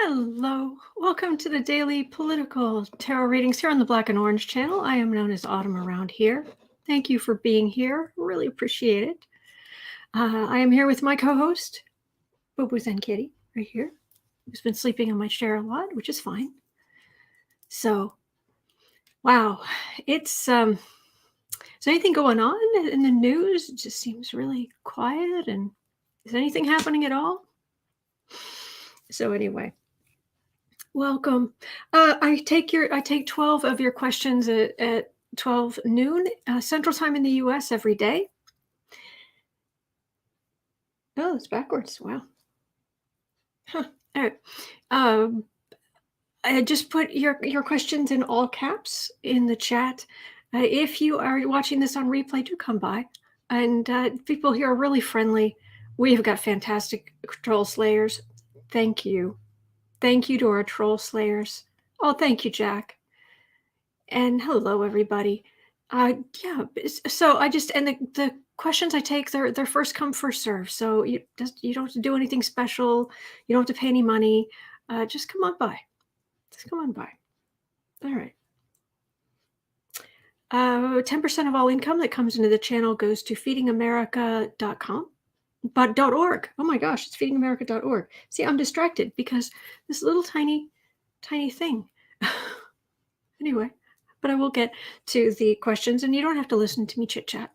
Hello, welcome to the daily political tarot readings here on the Black and Orange channel. I am known as Autumn around here. Thank you for being here. Really appreciate it. I am here with my co-host, Boebert and Kitty, right here, who's been sleeping on my chair a lot, which is fine. So, wow, is there anything going on in the news? It just seems really quiet, and is anything happening at all? So anyway. Welcome. I take 12 of your questions at 12 noon Central Time in the U.S. every day. Oh, it's backwards. Wow. Huh. All right. I just put your questions in all caps in the chat. If you are watching this on replay, do come by. And people here are really friendly. We have got fantastic troll slayers. Thank you. Thank you to our troll slayers. Oh, thank you, Jack. And hello, everybody. Yeah, so I just, and the questions I take, they're first come, first serve. So you don't have to do anything special. You don't have to pay any money. Just come on by. Just come on by. All right. 10% of all income that comes into the channel goes to feedingamerica.com. But .org. Oh my gosh, it's feedingamerica.org. See, I'm distracted because this little tiny thing. Anyway, but I will get to the questions, and you don't have to listen to me chit chat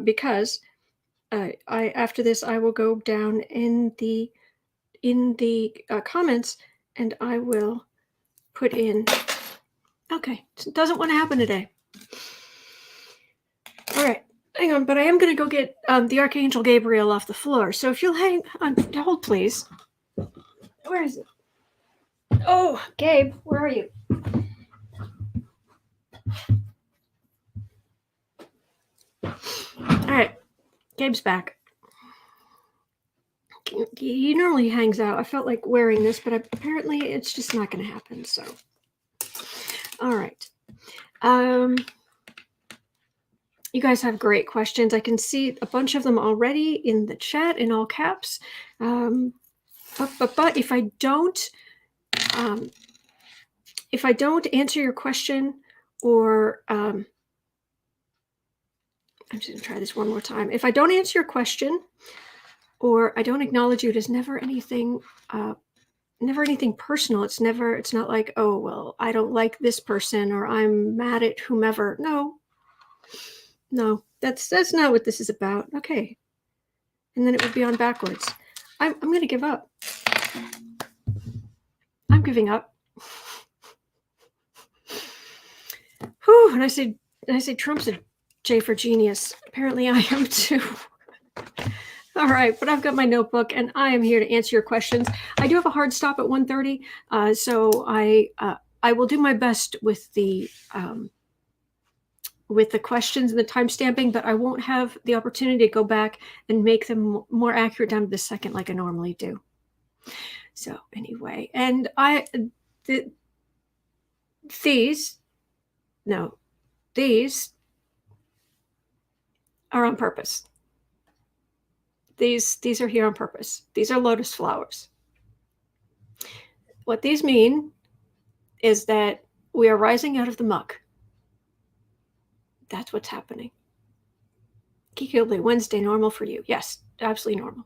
because after this I will go down in the comments, and I will put in. Okay, it doesn't want to happen today. All right. Hang on, but I am going to go get the Archangel Gabriel off the floor. So if you'll hang on, hold please. Where is it? Oh, Gabe, where are you? All right, Gabe's back. He normally hangs out. I felt like wearing this, but apparently it's just not going to happen. So, all right. You guys have great questions. I can see a bunch of them already in the chat in all caps. But if I don't answer your question, or I'm just gonna try this one more time. If I don't answer your question, or I don't acknowledge you, it is never anything personal. It's not like, oh, well, I don't like this person, or I'm mad at whomever. No, that's not what this is about. Okay. And then it would be on backwards. I'm going to give up. I'm giving up. Whew, and I say Trump's a J for genius. Apparently I am too. All right, but I've got my notebook, and I am here to answer your questions. I do have a hard stop at 1:30, so I will do my best with the questions and the time stamping, but I won't have the opportunity to go back and make them more accurate down to the second like I normally do. So anyway, and these are on purpose. These are here on purpose. These are lotus flowers. What these mean is that we are rising out of the muck. That's what's happening. Kikilde, Wednesday, normal for you? Yes, absolutely normal.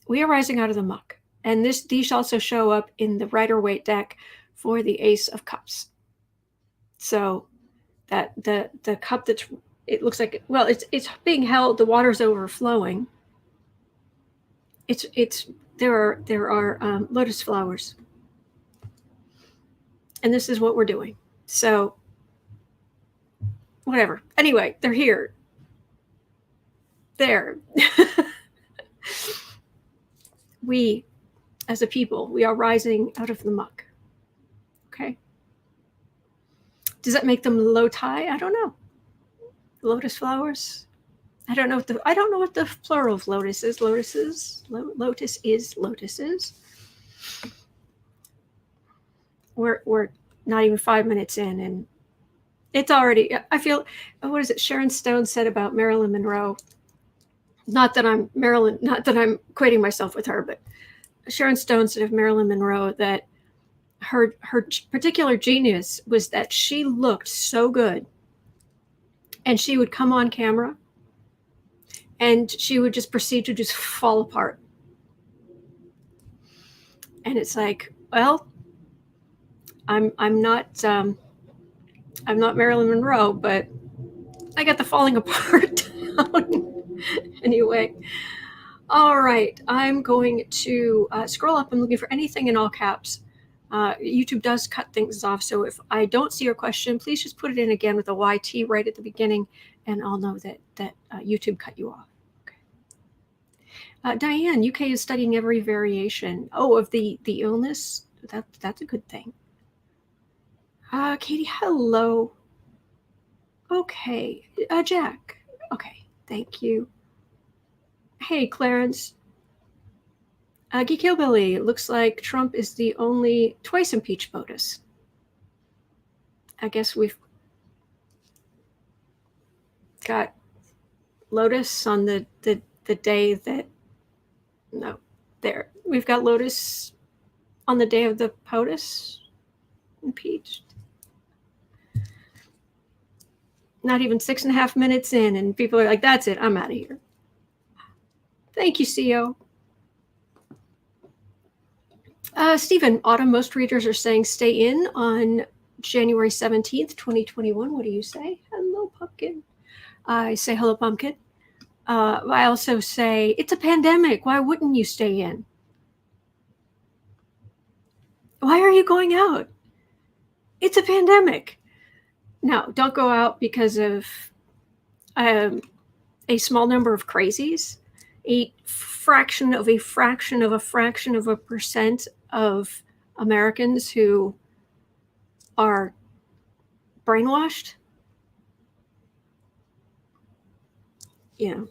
We are rising out of the muck. And these also show up in the Rider-Waite deck for the Ace of Cups. So that the cup that's, it looks like, well, it's being held, the water's overflowing. There are lotus flowers. And this is what we're doing. So whatever. Anyway, they're here. There. We, as a people, we are rising out of the muck. Okay. Does that make them low tie? I don't know. Lotus flowers. I don't know what the plural of lotus is. Lotus is lotuses. We're not even 5 minutes in, and it's already, I feel, what is it Sharon Stone said about Marilyn Monroe? Not that I'm equating myself with her, but Sharon Stone said of Marilyn Monroe that her particular genius was that she looked so good, and she would come on camera and she would just proceed to just fall apart. And it's like, well, I'm not Marilyn Monroe, but I got the falling apart down. Anyway, all right, I'm going to scroll up. I'm looking for anything in all caps. YouTube does cut things off, so if I don't see your question, please just put it in again with a YT right at the beginning, and I'll know that YouTube cut you off. Okay. Diane, UK is studying every variation. Oh, of the illness. That's a good thing. Katie, hello. Okay, Jack. Okay, thank you. Hey, Clarence. Geek Hillbilly, looks like Trump is the only twice impeached POTUS. I guess we've got Lotus on the day that, no, there. We've got Lotus on the day of the POTUS impeached. Not even 6.5 minutes in, and people are like, that's it, I'm out of here. Thank you, CO. Stephen, Autumn, most readers are saying stay in on January 17th, 2021. What do you say? Hello, Pumpkin. I say hello, Pumpkin. I also say, it's a pandemic. Why wouldn't you stay in? Why are you going out? It's a pandemic. No, don't go out because of a small number of crazies, a fraction of a fraction of a fraction of a percent of Americans who are brainwashed. You know.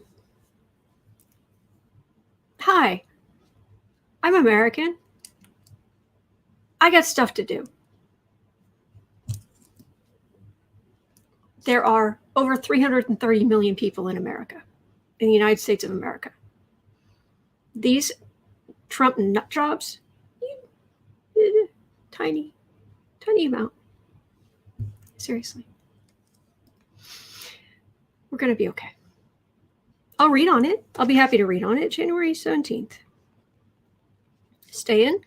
Hi, I'm American. I got stuff to do. There are over 330 million people in America, in the United States of America. These Trump nut jobs, tiny amount. Seriously. We're going to be okay. I'll read on it. I'll be happy to read on it. January 17th. Stay in.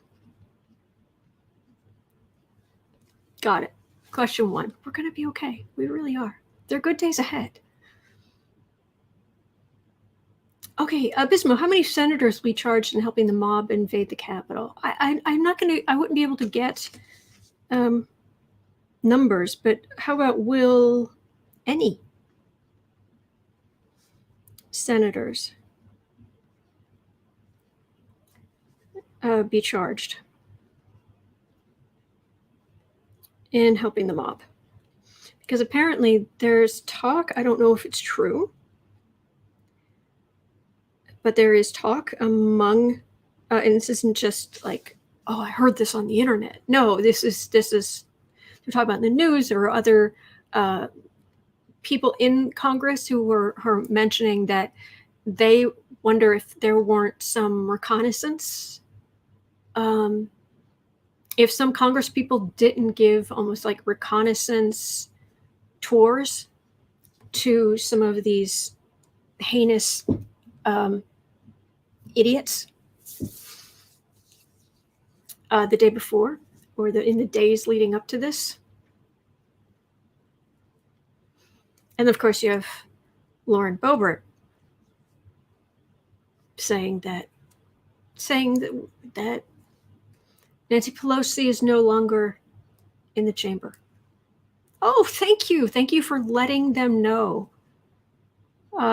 Got it. Question 1. We're going to be okay. We really are. There are good days ahead. Okay, Bismo, how many senators we charged in helping the mob invade the Capitol? I'm not going to, I wouldn't be able to get numbers, but how about will any senators be charged in helping the mob? Because apparently there's talk, I don't know if it's true, but there is talk among, and this isn't just like, oh, I heard this on the internet. No, this is they're talking about in the news or other people in Congress who were mentioning that they wonder if there weren't some reconnaissance. If some Congress people didn't give almost like reconnaissance tours to some of these heinous idiots the day before or in the days leading up to this. And of course you have Lauren Boebert saying that Nancy Pelosi is no longer in the chamber. Oh, thank you. Thank you for letting them know.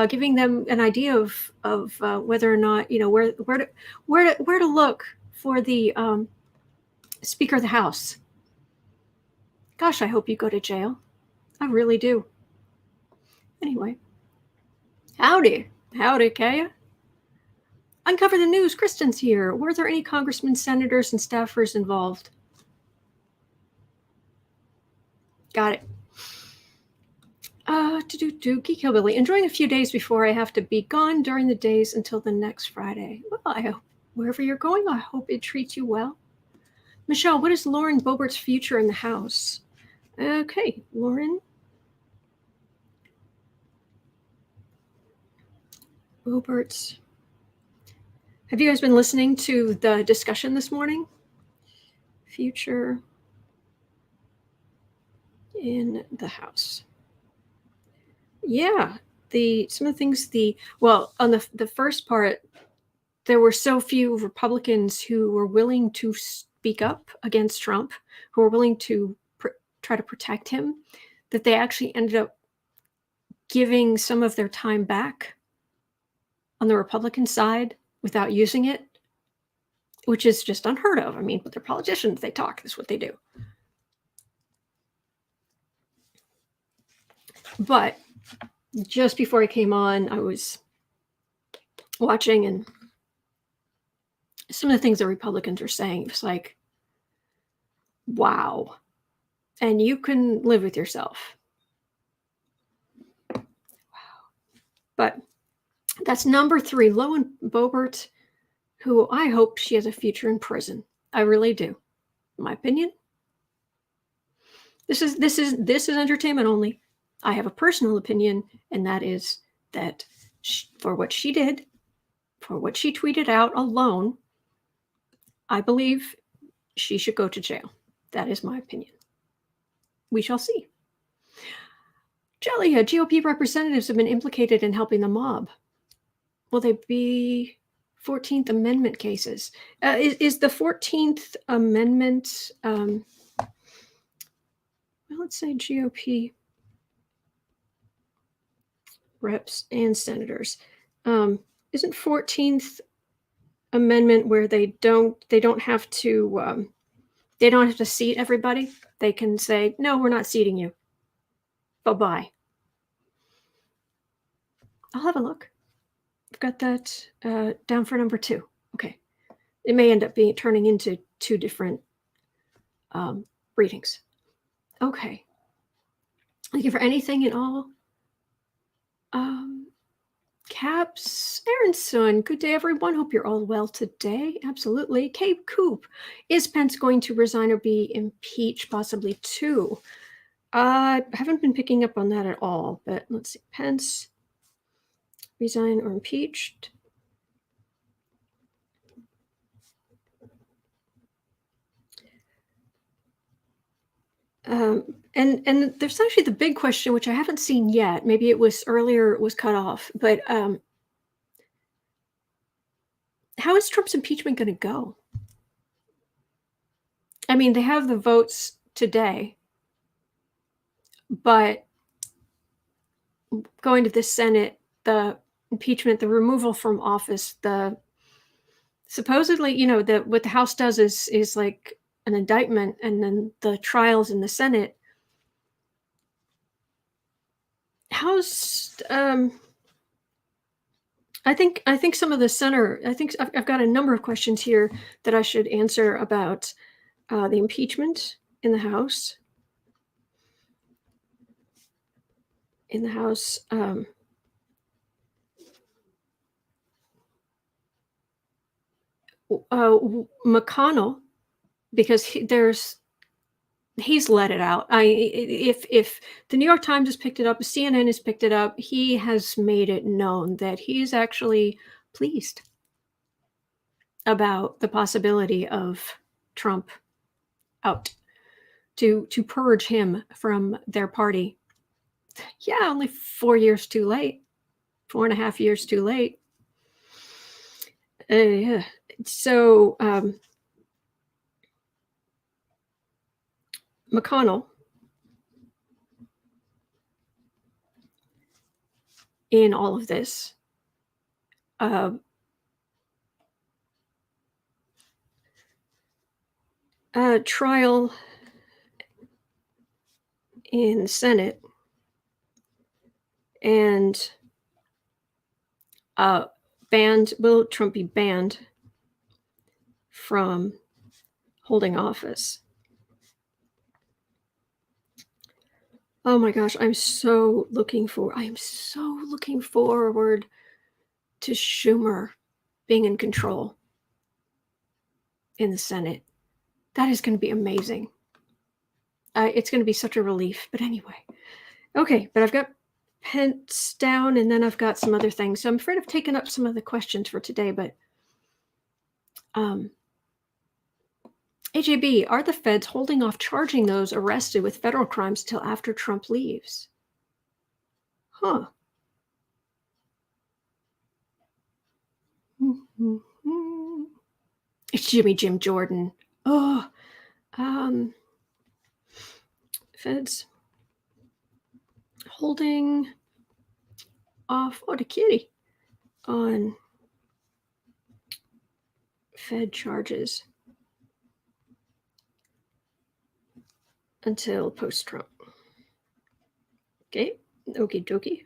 Giving them an idea of whether or not, you know, where to look for the Speaker of the House. Gosh, I hope you go to jail. I really do. Anyway, howdy, Kaya. Uncover the news. Kristen's here. Were there any congressmen, senators, and staffers involved? Got it. Geek Hillbilly. Enjoying a few days before I have to be gone during the days until the next Friday. Well, I hope wherever you're going, I hope it treats you well. Michelle, what is Lauren Boebert's future in the House? Okay, Lauren Boebert's. Have you guys been listening to the discussion this morning? Future in the House. Yeah, some of the things on the first part, there were so few Republicans who were willing to speak up against Trump, who were willing to try to protect him, that they actually ended up giving some of their time back on the Republican side without using it, which is just unheard of. I mean, but they're politicians, they talk, that's what they do. But just before I came on, I was watching, and some of the things the Republicans are saying, it's like, wow. And you can live with yourself. Wow. But that's number 3, Lauren Boebert, who I hope she has a future in prison. I really do. In my opinion. This is entertainment only. I have a personal opinion, and that is that for what she did, for what she tweeted out alone, I believe she should go to jail. That is my opinion. We shall see. Jellia, GOP representatives have been implicated in helping the mob. Will they be 14th Amendment cases? Is the 14th Amendment, well, let's say GOP reps and senators. Isn't 14th Amendment where they don't have to seat everybody? They can say, no, we're not seating you. Bye-bye. I'll have a look. I've got that down for number 2. Okay. It may end up turning into 2 different readings. Okay. Thank you for anything and all. Caps Aronson, good day, everyone. Hope you're all well today. Absolutely. Cape Coop, is Pence going to resign or be impeached? Possibly 2. I haven't been picking up on that at all, but let's see. Pence, resign or impeached. And there's actually the big question, which I haven't seen yet. Maybe it was earlier, it was cut off, but how is Trump's impeachment going to go? I mean, they have the votes today, but going to the Senate, the impeachment, the removal from office, the supposedly, what the House does is like an indictment, and then the trials in the Senate. How's I think some of the center. I think I've got a number of questions here that I should answer about the impeachment in the House. McConnell, because he's let it out. If the New York Times has picked it up, CNN has picked it up, he has made it known that he is actually pleased about the possibility of Trump out to purge him from their party. Yeah, only 4 years too late, 4.5 years too late. Yeah. So McConnell, in all of this, trial in the Senate, and will Trump be banned from holding office? Oh my gosh, I am so looking forward to Schumer being in control. in the Senate. That is going to be amazing. It's going to be such a relief. But anyway, okay. But I've got Pence down, and then I've got some other things. So I'm afraid I've taken up some of the questions for today. But AJB, are the feds holding off charging those arrested with federal crimes till after Trump leaves? Huh. It's Jim Jordan. Oh, feds holding off, the kitty, on Fed charges until post-Trump. Okay, okie dokie.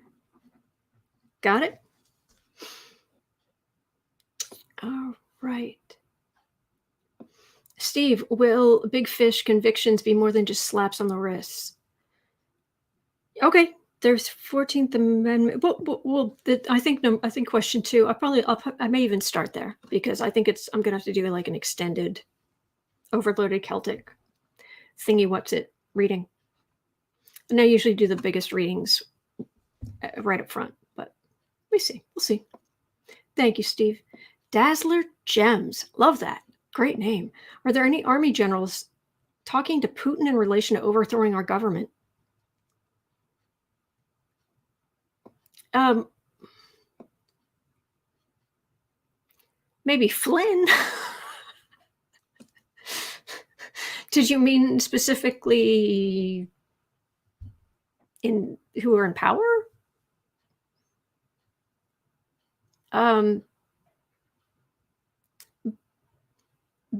Got it? All right. Steve, will big fish convictions be more than just slaps on the wrists? Okay, there's 14th Amendment. Well, I think question 2. I may even start there because I think I'm gonna have to do like an extended, overloaded Celtic thingy. What's it reading? And I usually do the biggest readings right up front, but we'll see. Thank you, Steve. Dazzler Gems, love that. Great name. Are there any army generals talking to Putin in relation to overthrowing our government? Maybe Flynn. Did you mean specifically who are in power?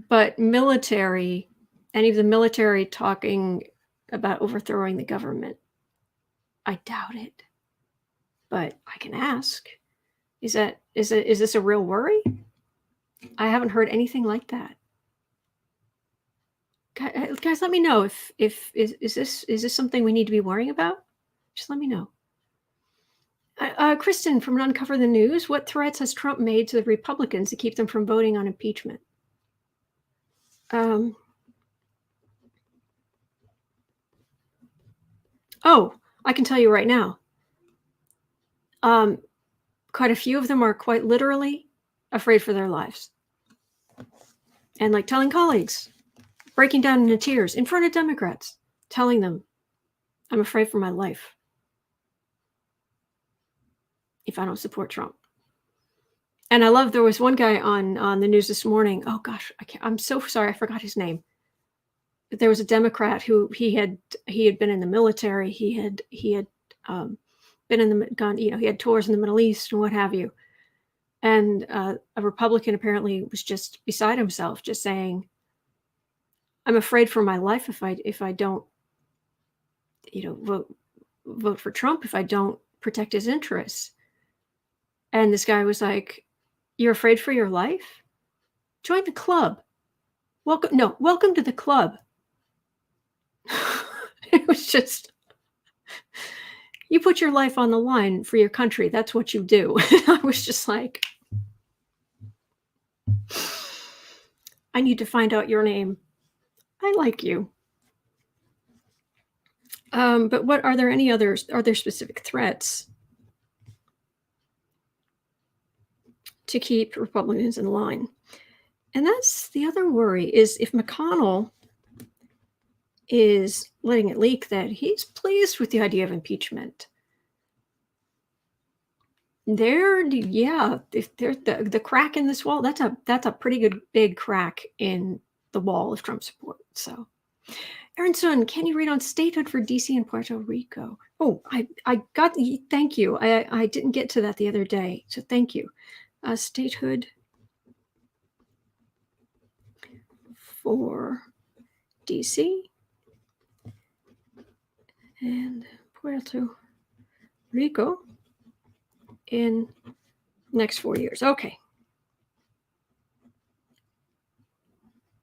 But military, any of the military talking about overthrowing the government, I doubt it. But I can ask. Is this a real worry? I haven't heard anything like that. Guys, let me know if is this something we need to be worrying about? Just let me know. Kristen from Uncover the News, what threats has Trump made to the Republicans to keep them from voting on impeachment? I can tell you right now. Quite a few of them are quite literally afraid for their lives. And like telling colleagues, breaking down into tears in front of Democrats, telling them, I'm afraid for my life if I don't support Trump. And I love, there was one guy on the news this morning. Oh gosh, I'm so sorry, I forgot his name. There was a Democrat who he had been in the military. He had been in the gun, he had tours in the Middle East and what have you. And a Republican apparently was just beside himself, just saying, I'm afraid for my life if I don't, vote for Trump, if I don't protect his interests. And this guy was like, you're afraid for your life? Join the club. Welcome to the club. It was just, you put your life on the line for your country. That's what you do. I was just like, I need to find out your name. I like you. But what are there any others? Are there specific threats to keep Republicans in line? And that's the other worry, is if McConnell is letting it leak that he's pleased with the idea of impeachment. If there's the crack in this wall, that's a pretty good big crack in the wall of Trump support. So, Aaronson, can you read on statehood for DC and Puerto Rico? Oh, thank you. I didn't get to that the other day, so thank you. Statehood for DC and Puerto Rico in next 4 years. Okay.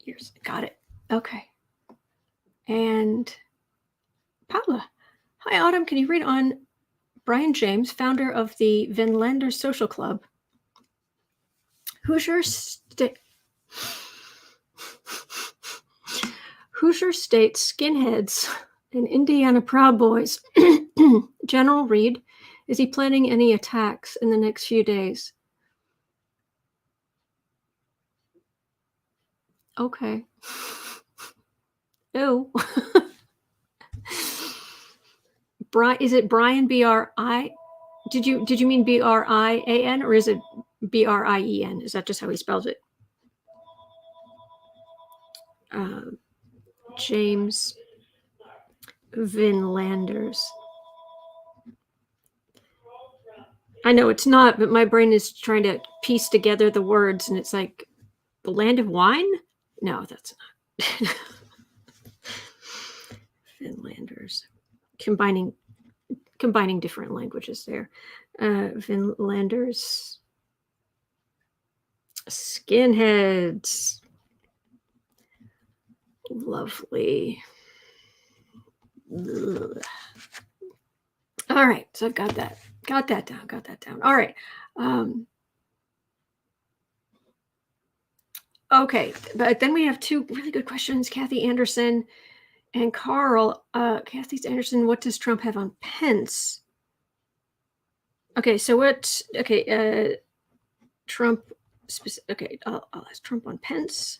Years. Got it. Okay. And Paula. Hi, Autumn. Can you read on Brian James, founder of the Vinlander Social Club? Hoosier Hoosier State skinheads and Indiana Proud Boys. General Reed, is he planning any attacks in the next few days? Okay. Ew. Is it Brian, B-R-I? Did you mean B-R-I-A-N, or is it B-R-I-E-N? Is that just how he spells it? James Vinlanders. I know it's not, but my brain is trying to piece together the words, and it's like, the land of wine? No, that's not. Finlanders. Combining different languages there. Finlanders. Skinheads. Lovely. Ugh. All right, so I've got that down. All right. Okay, but then we have two really good questions. Kathy Anderson and Carl. Kathy Anderson, what does Trump have on Pence? Okay, so what? Okay, Trump. Okay, I'll ask Trump on Pence.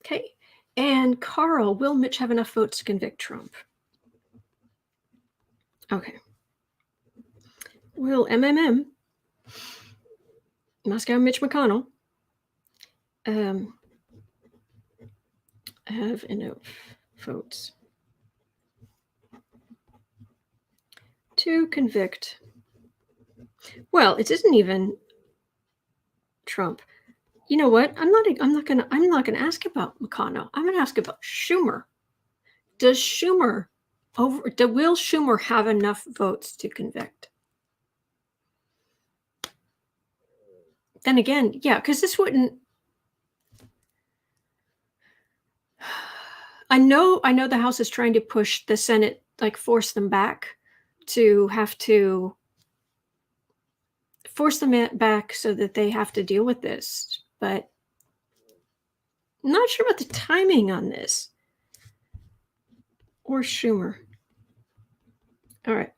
Okay, and Carl, will Mitch have enough votes to convict Trump? Okay. Will MMM, Moscow Mitch McConnell, have enough votes to convict? Well, it isn't even Trump. You know what? I'm not gonna ask about McConnell. I'm gonna ask about Schumer. Will Schumer have enough votes to convict? Then again, yeah, because this wouldn't. I know the House is trying to push the Senate, like force them back to have to force them back so that they have to deal with this, but I'm not sure about the timing on this. Or Schumer. All right,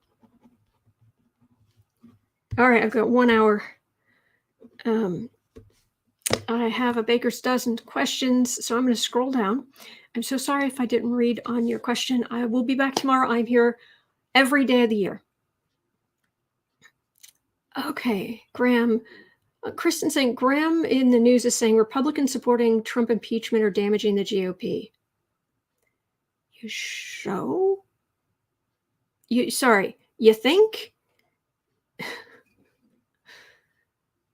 I've got 1 hour. I have a baker's dozen questions, so I'm going to scroll down. I'm so sorry if I didn't read on your question. I will be back tomorrow. I'm here every day of the year. Okay, Graham. Kristen saying, Graham in the news is saying Republicans supporting Trump impeachment are damaging the GOP. You show? You think?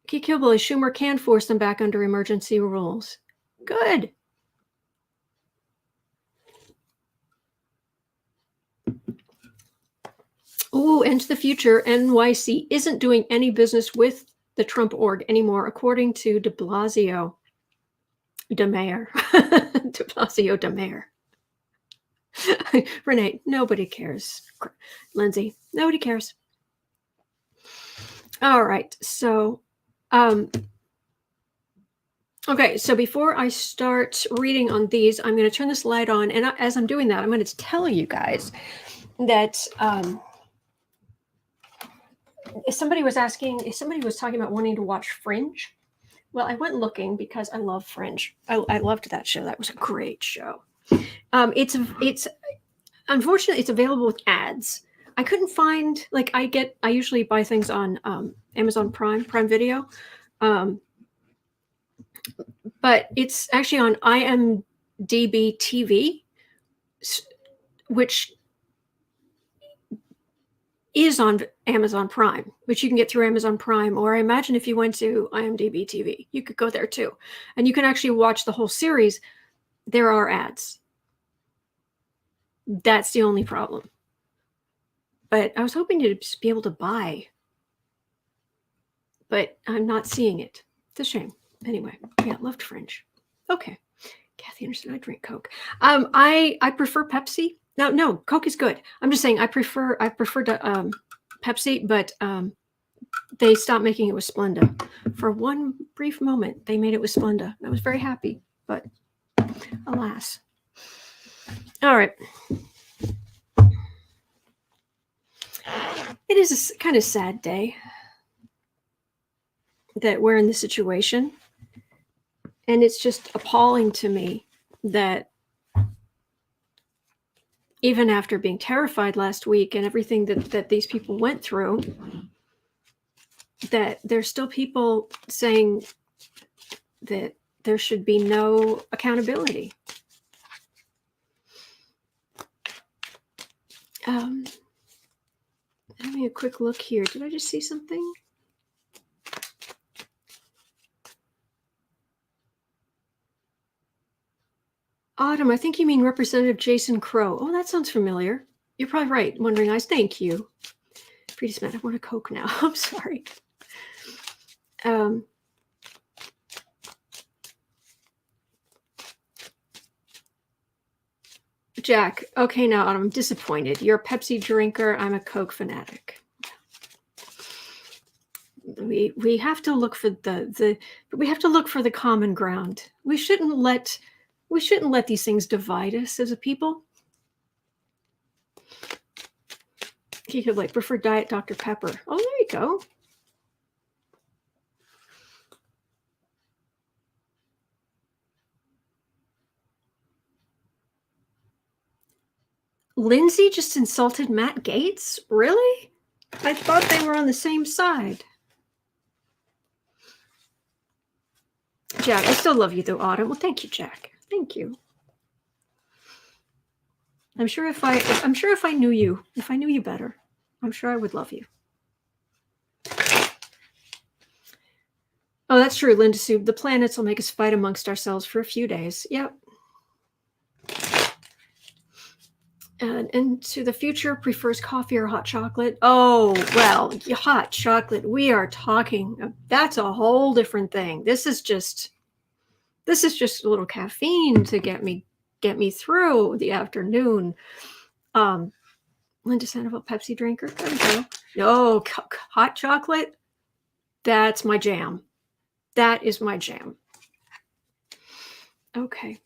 Key Killbilly, Schumer can force them back under emergency rules. Good. Oh, and to the future, NYC isn't doing any business with the Trump org anymore, according to de Blasio de Mayor. De Blasio de Mayor. Renee, nobody cares. Lindsay, nobody cares. All right, so okay, so before I start reading on these, I'm going to turn this light on, and as I'm doing that, I'm going to tell you guys that if somebody was talking about wanting to watch Fringe. Well, I went looking because I love Fringe. I loved that show. That was a great show. It's unfortunately it's available with ads. I couldn't find, like, I usually buy things on Amazon Prime Video, but it's actually on IMDb TV, which is on Amazon Prime, which you can get through Amazon Prime, or I imagine if you went to IMDb TV, you could go there too, and you can actually watch the whole series. There are ads. That's the only problem. But I was hoping to just be able to buy, but I'm not seeing it. It's a shame. Anyway, yeah, loved Fringe. Okay. Kathy Anderson, I drink Coke. I prefer Pepsi. No, Coke is good. I'm just saying I prefer Pepsi, but they stopped making it with Splenda. For one brief moment, they made it with Splenda. I was very happy, but Alas. All right. It is a kind of sad day that we're in this situation. And it's just appalling to me that even after being terrified last week and everything that these people went through, that there's still people saying that there should be no accountability. Having a quick look here. Did I just see something? Autumn, I think you mean Representative Jason Crow. Oh, that sounds familiar. You're probably right. Wondering eyes. Thank you. Pretty smart. I want a Coke now. I'm sorry. Jack. Okay, now Autumn, I'm disappointed. You're a Pepsi drinker. I'm a Coke fanatic. We have to look for the common ground. We shouldn't let these things divide us as a people. He could prefer Diet Dr. Pepper. Oh, there you go. Lindsay just insulted Matt Gaetz? Really? I thought they were on the same side. Jack, I still love you though, Autumn. Well, thank you, Jack. Thank you. I'm sure if I knew you better, I'm sure I would love you. Oh, that's true, Linda Sue. The planets will make us fight amongst ourselves for a few days. Yep. And to the future prefers coffee or hot chocolate. Oh, well, hot chocolate. We are talking. That's a whole different thing. This is just a little caffeine to get me through the afternoon. Linda Sandoval, Pepsi drinker. There we go. No, hot chocolate. That's my jam. That is my jam. Okay.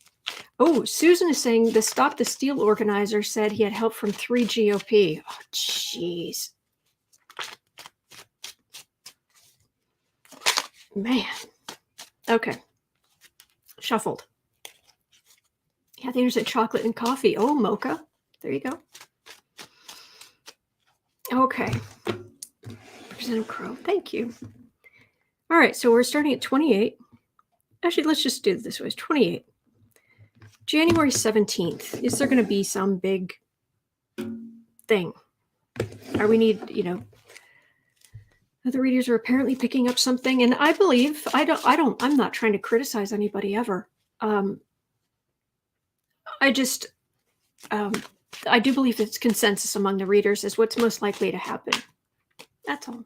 Oh, Susan is saying the Stop the Steal organizer said he had help from 3 GOP. Oh, jeez. Man. Okay. Shuffled. Yeah, the internet chocolate and coffee. Oh, mocha. There you go. Okay. Representative Crow. Thank you. All right, so we're starting at 28. Actually, let's just do it this way. It's 28. January 17th. Is there going to be some big thing? Or we need, the readers are apparently picking up something, and I believe I'm not trying to criticize anybody ever. I do believe it's consensus among the readers is what's most likely to happen. That's all.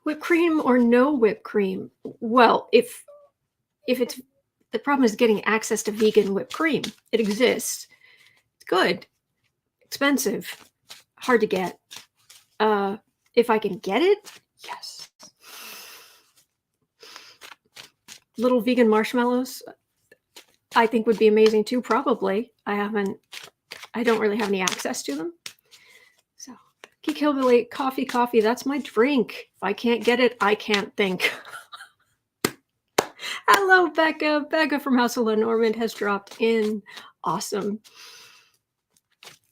Whipped cream or no whipped cream? Well, if it's the problem is getting access to vegan whipped cream. It exists. It's good. Expensive. Hard to get. If I can get it, yes. Little vegan marshmallows, I think would be amazing too, probably. I don't really have any access to them. So, Geek Hillbilly, coffee, that's my drink. If I can't get it, I can't think. Hello, Becca. Becca from House of Lenormand has dropped in. Awesome.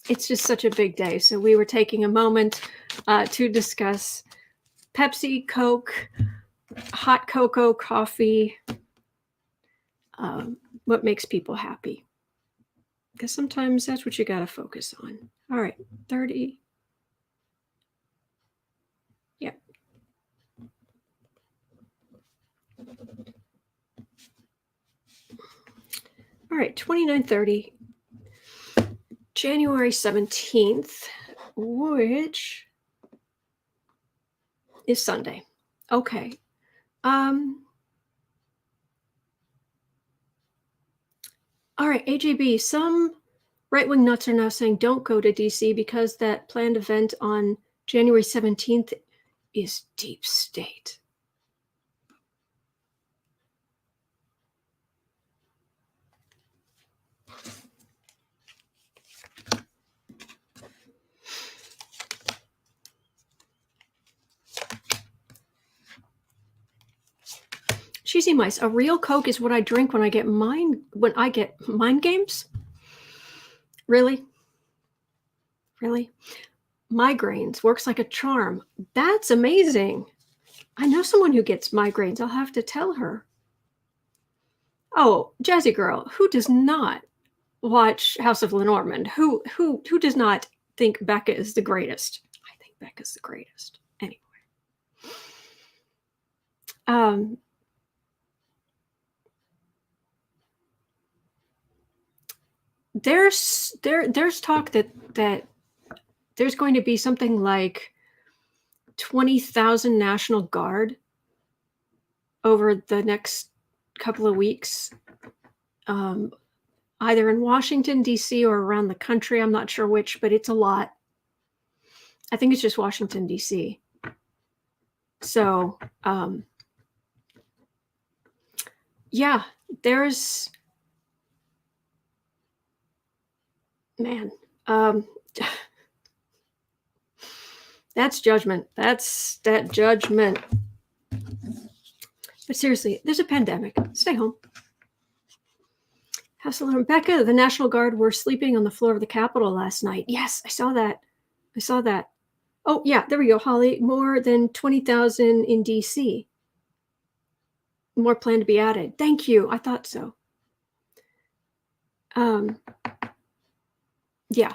It's just such a big day. So we were taking a moment to discuss Pepsi, Coke, hot cocoa, coffee, what makes people happy. Because sometimes that's what you got to focus on. All right, 30. Yep. All right, 29:30, January 17th, which is Sunday. Okay. All right, AJB, some right-wing nuts are now saying don't go to DC because that planned event on January 17th is deep state. Cheesy mice. A real Coke is what I drink when I get mind games. Really? Really? Migraines works like a charm. That's amazing. I know someone who gets migraines. I'll have to tell her. Oh, Jazzy Girl, who does not watch House of Lenormand? Who does not think Becca is the greatest? I think Becca's the greatest. Anyway. There's talk that there's going to be something like 20,000 National Guard over the next couple of weeks, either in Washington, D.C. or around the country. I'm not sure which, but it's a lot. I think it's just Washington, D.C. So, yeah, there's, man, that's judgment. That's that judgment. But seriously, there's a pandemic. Stay home. House of Becca, the National Guard were sleeping on the floor of the Capitol last night. Yes, I saw that. Oh, yeah, there we go, Holly. More than 20,000 in D.C. More plan to be added. Thank you. I thought so. Yeah.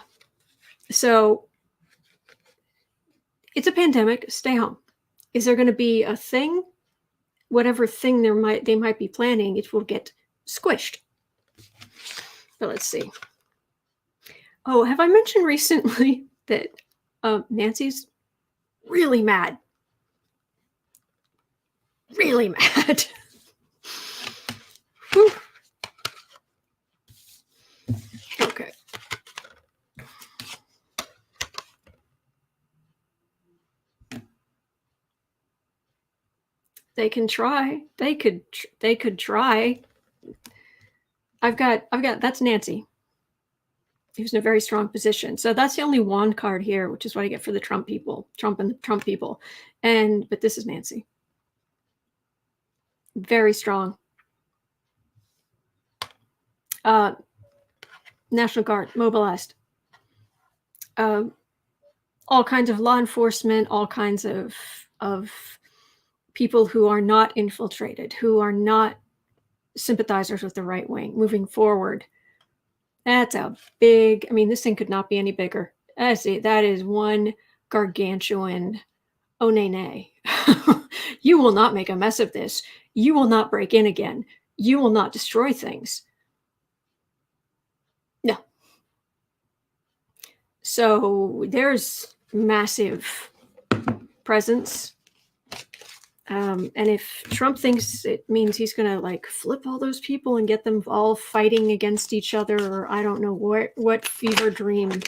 So it's a pandemic. Stay home. Is there going to be a thing? Whatever thing they might be planning, it will get squished. But let's see. Oh, have I mentioned recently that Nancy's really mad? Really mad. Whew. Okay. They can try. They could try. I've got that's Nancy. Who's in a very strong position. So that's the only wand card here, which is what I get for the Trump people, Trump and the Trump people. But this is Nancy. Very strong. National Guard mobilized. All kinds of law enforcement, all kinds of people who are not infiltrated, who are not sympathizers with the right wing moving forward. That's a big, this thing could not be any bigger. I see, that is one gargantuan, oh, nay. You will not make a mess of this. You will not break in again. You will not destroy things. No. So there's massive presence. And if Trump thinks it means he's going to flip all those people and get them all fighting against each other, or I don't know what fever dream,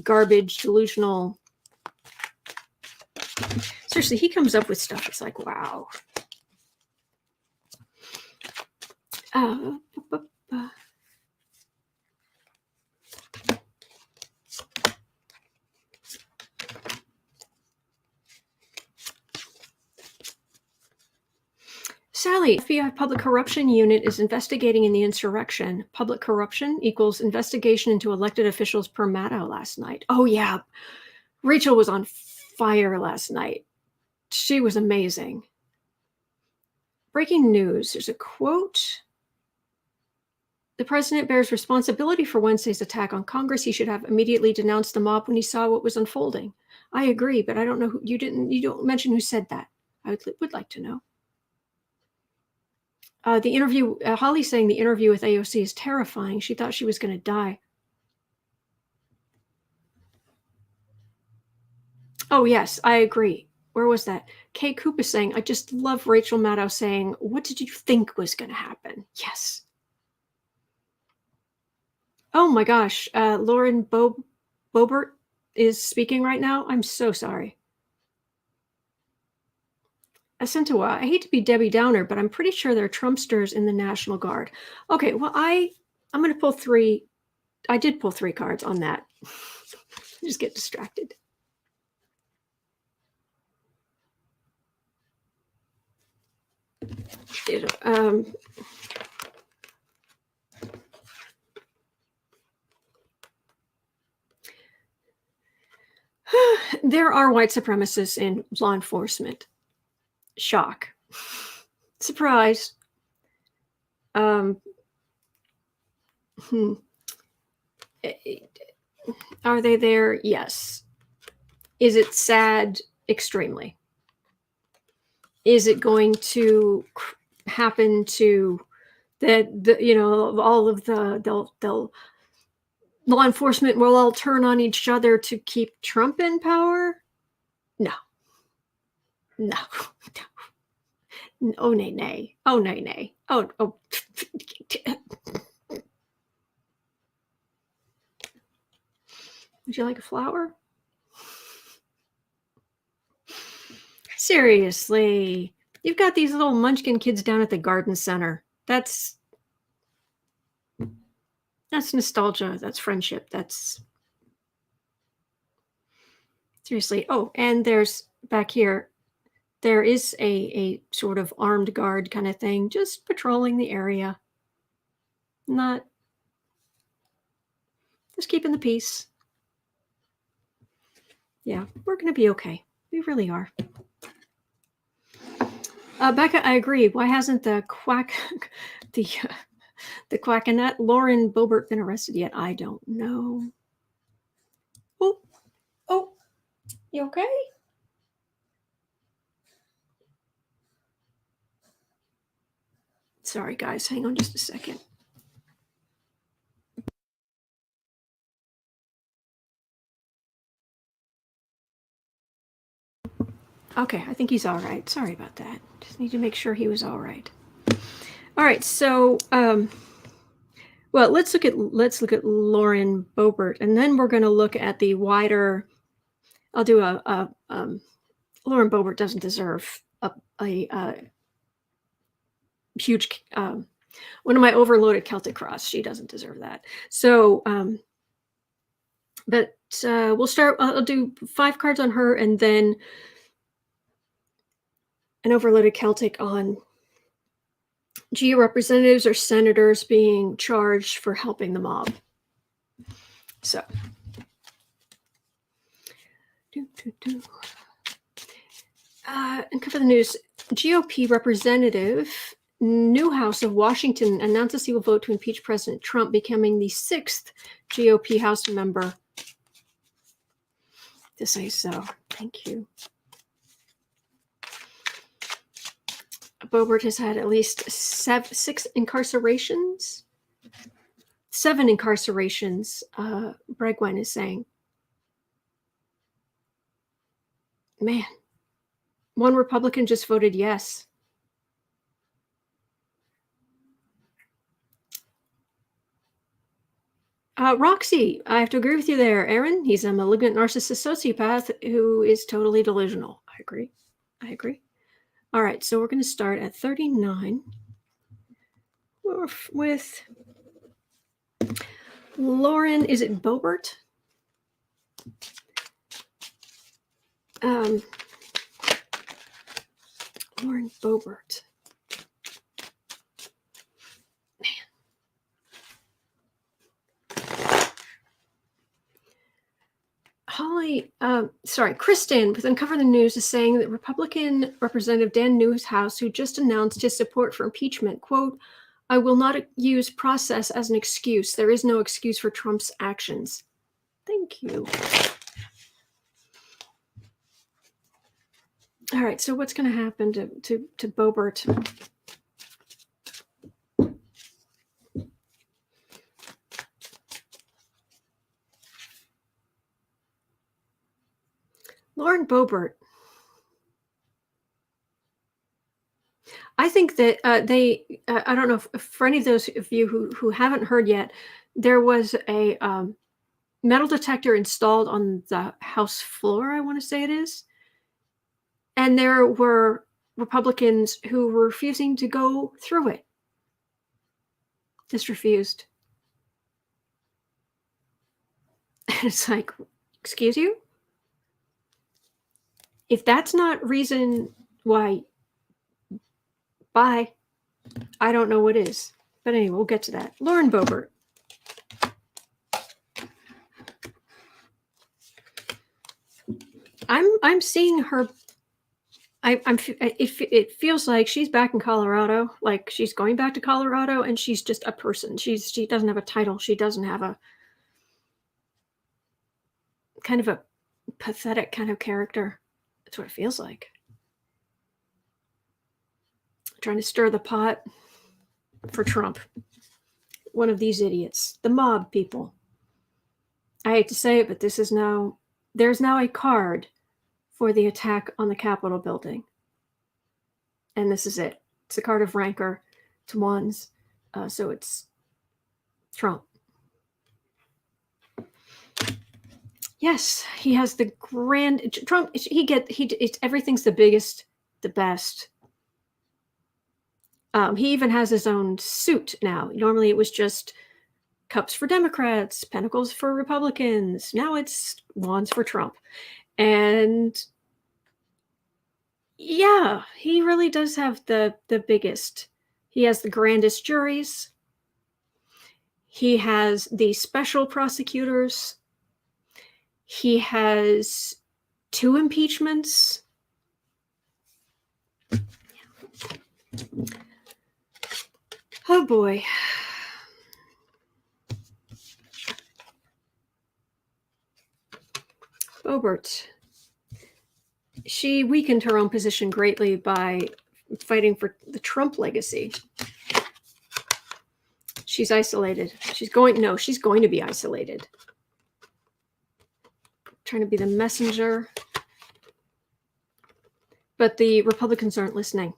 garbage, delusional. Seriously, he comes up with stuff. It's like, wow. Sally, FBI Public Corruption Unit is investigating in the insurrection. Public corruption equals investigation into elected officials per Maddow last night. Oh, yeah. Rachel was on fire last night. She was amazing. Breaking news. There's a quote. The president bears responsibility for Wednesday's attack on Congress. He should have immediately denounced the mob when he saw what was unfolding. I agree, but I don't know who you don't mention who said that. I would like to know. The interview, Holly's saying the interview with AOC is terrifying. She thought she was going to die. Oh, yes, I agree. Where was that? Kay Coop is saying, I just love Rachel Maddow saying, what did you think was going to happen? Yes. Oh my gosh. Lauren Boebert is speaking right now. I'm so sorry. Acentua, I hate to be Debbie Downer, but I'm pretty sure there are Trumpsters in the National Guard. Okay, well, I'm going to pull three. I did pull 3 cards on that. Just get distracted. there are white supremacists in law enforcement. Shock. Surprise. Are they there? Yes. Is it sad? Extremely. Is it going to happen to all of they'll law enforcement will all turn on each other to keep Trump in power? No. Oh, nay. Oh, nay. Oh. Would you like a flower? Seriously. You've got these little munchkin kids down at the garden center. That's nostalgia. That's friendship. That's seriously. Oh, and there's back here, there is a sort of armed guard kind of thing, just patrolling the area. Not just keeping the peace. Yeah, we're going to be okay. We really are. Becca, I agree. Why hasn't the quackinette Lauren Boebert been arrested yet? I don't know. Oh, you okay? Sorry, guys. Hang on just a second. Okay, I think he's all right. Sorry about that. Just need to make sure he was all right. All right, so well, let's look at Lauren Boebert, and then we're going to look at the wider. I'll do a Lauren Boebert doesn't deserve a huge one of my overloaded Celtic cross. She doesn't deserve that. So, but we'll start. I'll do 5 cards on her, and then an overloaded Celtic on GOP representatives or senators being charged for helping the mob. So, and cover the news. GOP representative Newhouse of Washington announces he will vote to impeach President Trump, becoming the 6th GOP House member to say so. Thank you. Boebert has had at least 7 incarcerations. 7 incarcerations, Bregwine is saying. Man, one Republican just voted yes. Roxy, I have to agree with you there, Aaron. He's a malignant narcissist sociopath who is totally delusional. I agree. All right, so we're going to start at 39 with Lauren. Is it Boebert? Lauren Boebert. Kristen with Uncover the News is saying that Republican Representative Dan Newhouse, who just announced his support for impeachment, quote, "I will not use process as an excuse. There is no excuse for Trump's actions." Thank you. All right, so what's going to happen to Boebert? Lauren Boebert. I think that I don't know if for any of those of you who haven't heard yet, there was a metal detector installed on the House floor, I want to say it is. And there were Republicans who were refusing to go through it. Just refused. And it's like, excuse you? If that's not reason why, bye. I don't know what is. But anyway, we'll get to that. Lauren Boebert. I'm seeing her. It feels like she's back in Colorado, like she's going back to Colorado, and she's just a person. She doesn't have a title. She doesn't have a kind of a pathetic kind of character. That's what it feels like. Trying to stir the pot for Trump. One of these idiots, the mob people. I hate to say it, but there's now a card for the attack on the Capitol building. And this is it. It's a card of rancor to ones. So it's Trump. Yes, he has the grand Trump. Everything's the biggest, the best. He even has his own suit now. Normally it was just cups for Democrats, pentacles for Republicans. Now it's wands for Trump. And yeah, he really does have the biggest. He has the grandest juries. He has the special prosecutors. He has 2 impeachments. Oh boy. Boebert. She weakened her own position greatly by fighting for the Trump legacy. She's isolated. She's going to be isolated. Trying to be the messenger. But the Republicans aren't listening.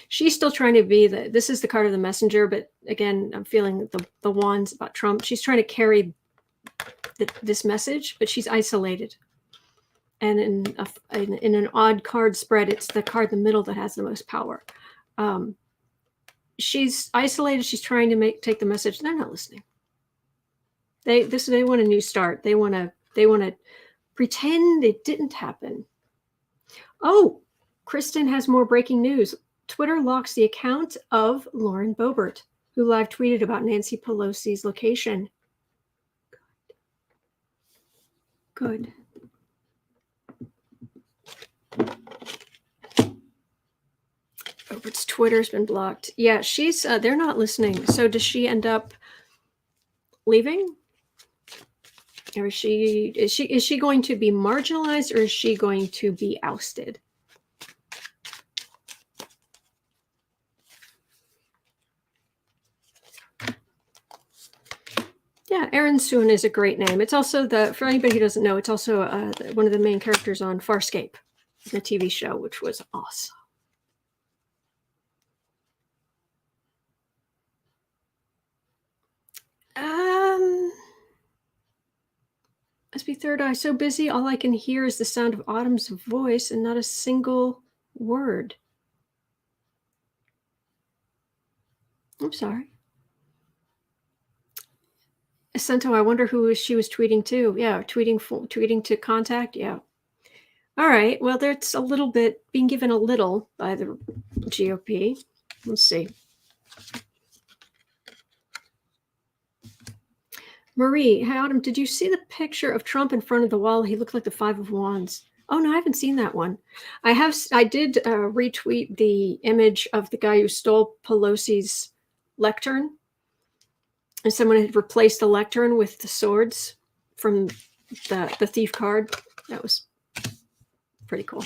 She's still trying to be this is the card of the messenger, but again, I'm feeling the wands about Trump. She's trying to carry this message, but she's isolated. And in an odd card spread, it's the card in the middle that has the most power. She's isolated. She's trying to take the message. They're not listening. They want a new start. They want to pretend it didn't happen. Oh, Kristen has more breaking news. Twitter locks the account of Lauren Boebert, who live tweeted about Nancy Pelosi's location. Good. Boebert's Twitter's been blocked. Yeah, she's they're not listening. So does she end up leaving? Or is she going to be marginalized, or is she going to be ousted? Yeah, Aaron Soon is a great name. It's also for anybody who doesn't know, it's also one of the main characters on Farscape, the TV show, which was awesome. Must be third eye. So busy, all I can hear is the sound of Autumn's voice and not a single word. I'm sorry. Sento, I wonder who she was tweeting to. Yeah, tweeting to contact. Yeah. All right. Well, there's a little bit being given a little by the GOP. Let's see. Marie, hey, Autumn, did you see the picture of Trump in front of the wall? He looked like the 5 of Wands. Oh, no, I haven't seen that one. I did retweet the image of the guy who stole Pelosi's lectern. And someone had replaced the lectern with the swords from the thief card. That was pretty cool.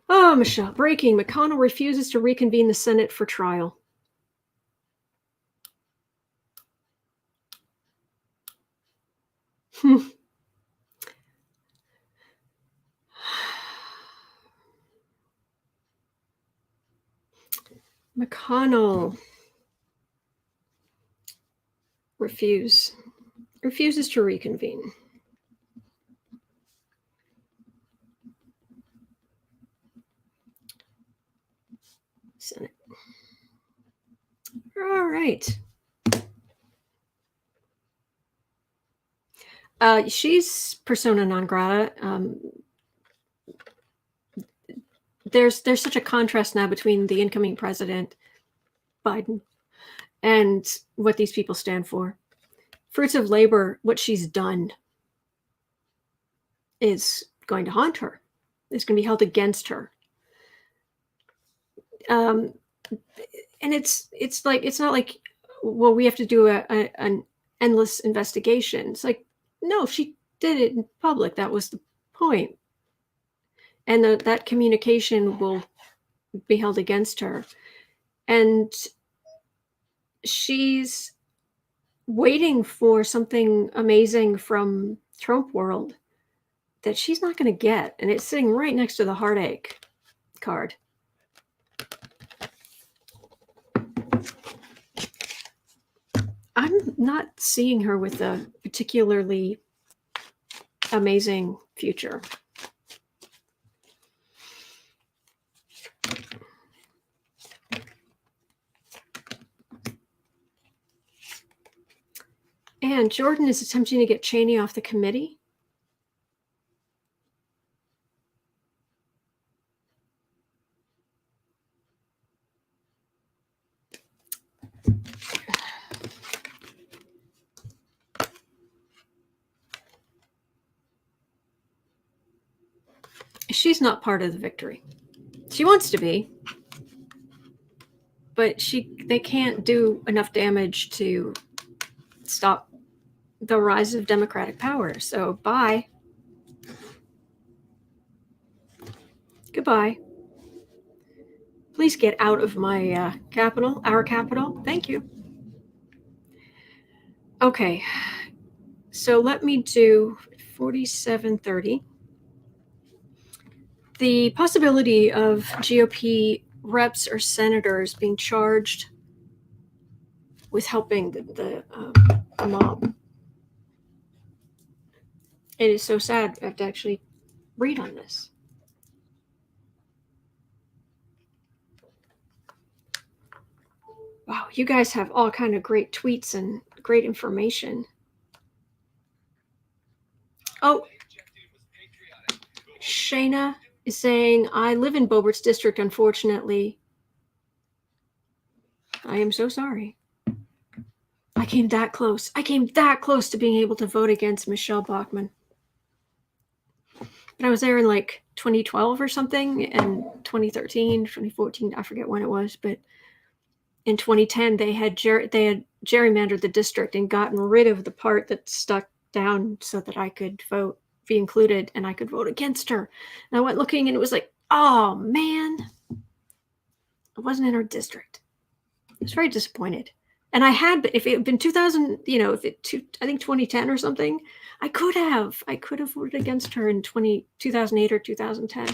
Oh, Michelle, breaking. McConnell refuses to reconvene the Senate for trial. McConnell refuses to reconvene. Senate. All right. She's persona non grata. there's such a contrast now between the incoming president, Biden, and what these people stand for. Fruits of labor, what she's done, is going to haunt her. It's going to be held against her. And it's like, it's not like, well, we have to do an endless investigation. It's like, no, she did it in public. That was the point. And that communication will be held against her. And she's waiting for something amazing from Trump world that she's not going to get. And it's sitting right next to the heartache card. I'm not seeing her with a particularly amazing future. And Jordan is attempting to get Cheney off the committee. She's not part of the victory. She wants to be, but they can't do enough damage to stop the rise of Democratic power. So bye. Goodbye. Please get out of my capital, our capital. Thank you. Okay. So let me do 4730. The possibility of GOP reps or senators being charged with helping the mob. It is so sad. I have to actually read on this. Wow, you guys have all kind of great tweets and great information. Oh, Shayna is saying, I live in Boebert's district, unfortunately. I am so sorry. I came that close. I came that close to being able to vote against Michelle Bachmann. But I was there in like 2012 or something, and 2013, 2014, I forget when it was, but in 2010, they had gerrymandered the district and gotten rid of the part that stuck down so that I could vote, be included, and I could vote against her. And I went looking, and it was like, oh man, it wasn't in her district. I was very disappointed. And I had, if it had been 2000, I think 2010 or something, I could have voted against her in 2008 or 2010.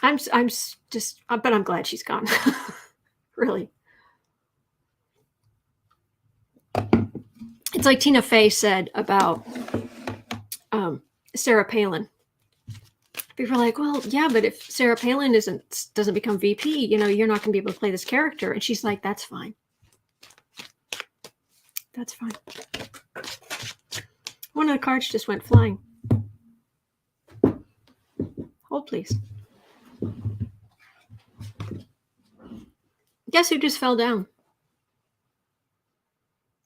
I'm just, but I'm glad she's gone. Really. It's like Tina Fey said about Sarah Palin. People are like, well, yeah, but if Sarah Palin doesn't become VP, you're not going to be able to play this character. And she's like, that's fine. That's fine. One of the cards just went flying. Hold, please. Guess who just fell down?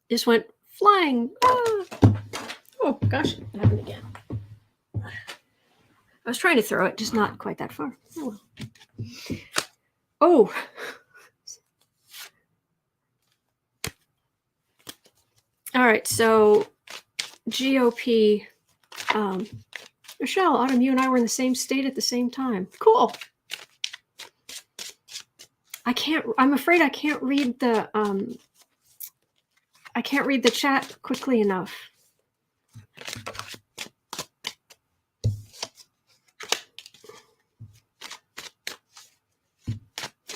Just went flying. Ah! Oh, gosh, it happened again. I was trying to throw it, just not quite that far. Oh, well. Oh. All right, so GOP. Michelle, Autumn, you and I were in the same state at the same time. Cool. I'm afraid I can't read the chat quickly enough.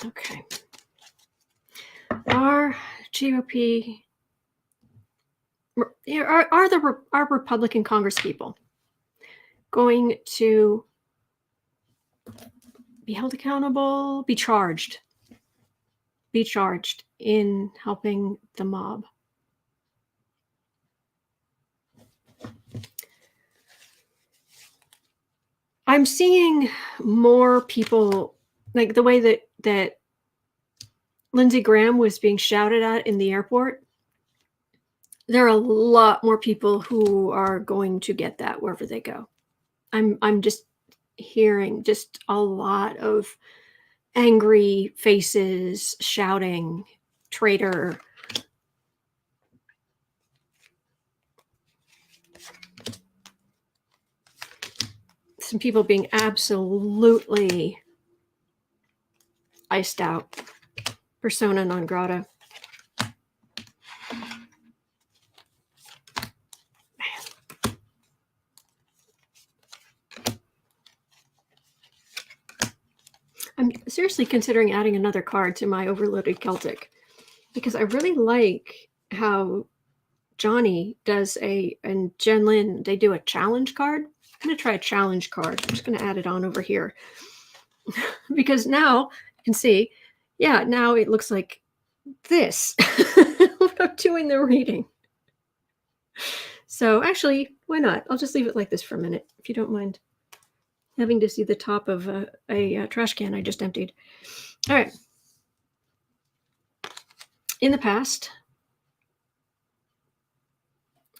Okay. Are GOP are Republican Congress people going to be held accountable, be charged in helping the mob? I'm seeing more people, like the way that Lindsey Graham was being shouted at in the airport. There are a lot more people who are going to get that wherever they go. I'm just hearing just a lot of angry faces shouting traitor. Some people being absolutely iced out, persona non grata. I'm seriously considering adding another card to my overloaded Celtic, because I really like how Johnny does and Jen Lynn, they do a challenge card. I'm going to try a challenge card. I'm just going to add it on over here because now you can see, yeah, now it looks like this when I'm doing the reading. So actually, why not? I'll just leave it like this for a minute, if you don't mind having to see the top of a trash can I just emptied. All right. In the past,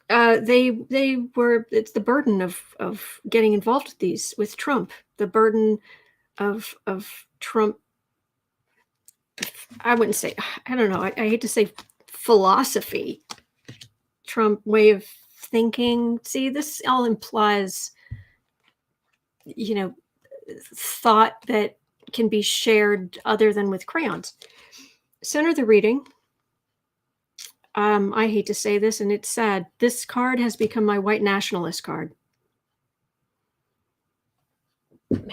they were, it's the burden of getting involved with these, with Trump, the burden of Trump. I wouldn't say, I don't know, I hate to say philosophy, Trump way of thinking. See, this all implies, thought that can be shared other than with crayons. Center the reading. I hate to say this, and it's sad. This card has become my white nationalist card. Man.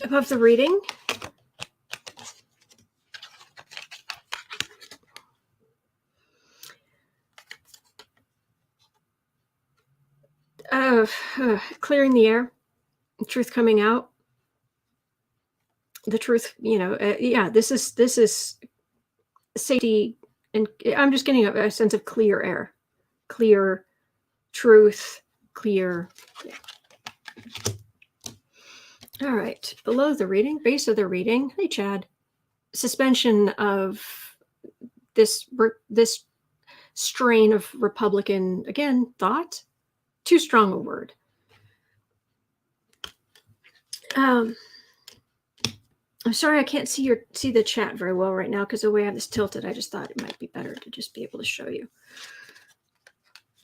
Above the reading, clearing the air, truth coming out. The truth, yeah, this is safety, and I'm just getting a sense of clear air, clear truth, clear. Yeah. All right, below the reading, base of the reading. Hey, Chad. Suspension of this strain of Republican, again, thought. Too strong a word. I'm sorry I can't see the chat very well right now because the way I have this tilted, I just thought it might be better to just be able to show you a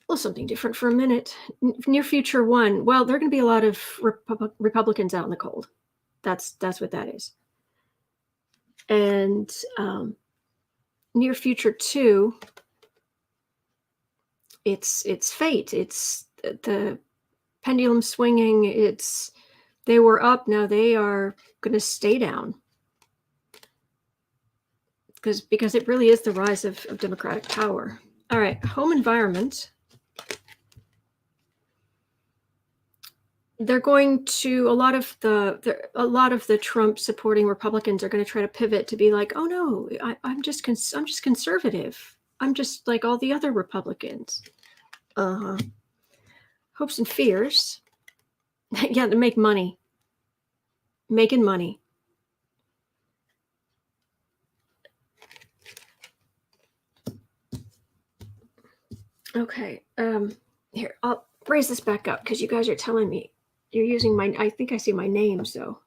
little something different for a minute. Near future one, well, there are going to be a lot of Republicans out in the cold. That's what that is. And near future two, it's fate. It's the pendulum swinging. They were up, now they are going to stay down. Because it really is the rise of democratic power. All right, home environment. They're going to, a lot of the Trump supporting Republicans are going to try to pivot to be like, oh no, I'm just conservative. I'm just like all the other Republicans. Hopes and fears. Yeah, to make money. Making money. Okay. Here, I'll raise this back up because you guys are telling me you're using I think I see my name, so.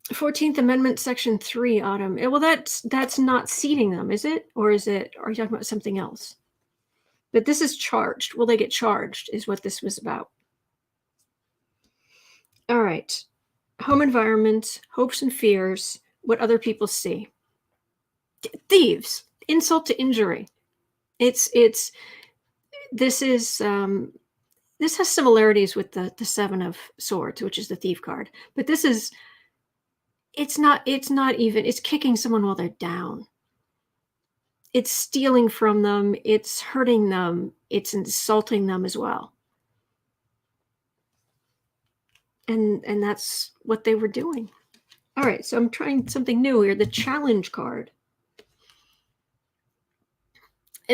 14th Amendment, Section 3, Autumn. Well, that's not seating them, is it? Or are you talking about something else? But this is charged. Will they get charged is what this was about. All right. Home environment, hopes and fears, what other people see. Thieves, insult to injury. This has similarities with the Seven of Swords, which is the thief card. But it's not even, it's kicking someone while they're down. It's stealing from them. It's hurting them. It's insulting them as well. And that's what they were doing. All right, so I'm trying something new here. The challenge card.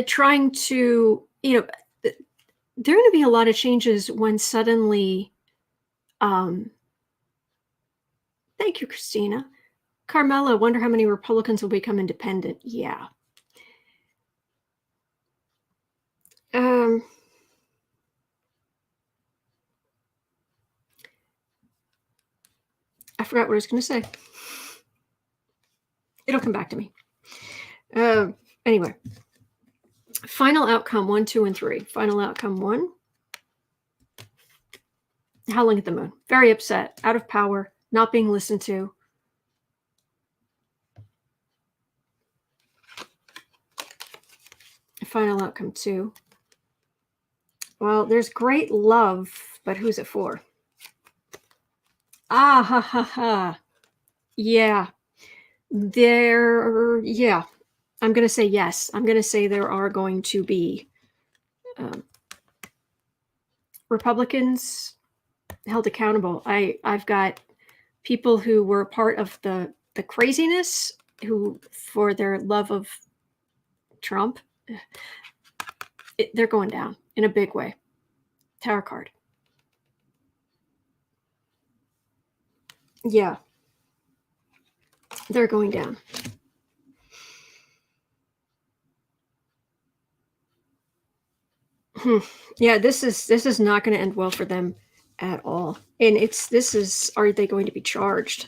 Trying to, there are going to be a lot of changes when suddenly, thank you, Christina. Carmela, wonder how many Republicans will become independent. Yeah. I forgot what I was going to say. It'll come back to me. Anyway, final outcome 1, 2, and 3. Final outcome 1. Howling at the moon. Very upset, out of power, not being listened to. Final outcome 2. Well, there's great love, but who's it for? Ah, ha, ha, ha. Yeah. Yeah. I'm going to say yes. I'm going to say there are going to be Republicans held accountable. I've got people who were part of the craziness, who, for their love of Trump, they're going down in a big way. Tower card. Yeah. They're going down. Yeah, this is not going to end well for them at all. And are they going to be charged?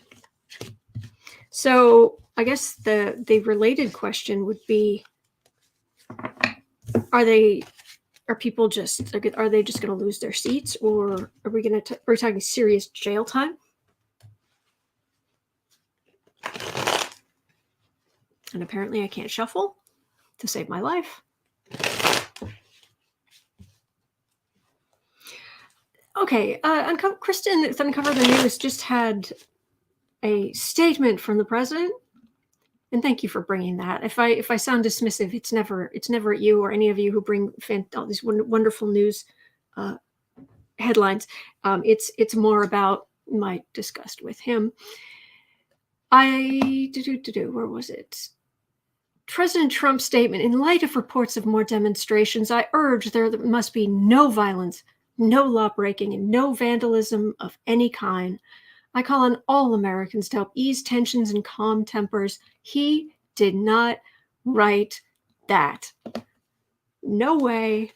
So I guess the related question would be, are they just going to lose their seats, or are we talking serious jail time? And apparently I can't shuffle to save my life. Okay, Kristen at Uncover the News just had a statement from the president, and thank you for bringing that. If I sound dismissive, it's never at you or any of you who bring all these wonderful news headlines. It's more about my disgust with him. Where was it? President Trump's statement: in light of reports of more demonstrations, I urge there must be no violence, no law breaking, and no vandalism of any kind. I call on all Americans to help ease tensions and calm tempers. He did not write that. No way,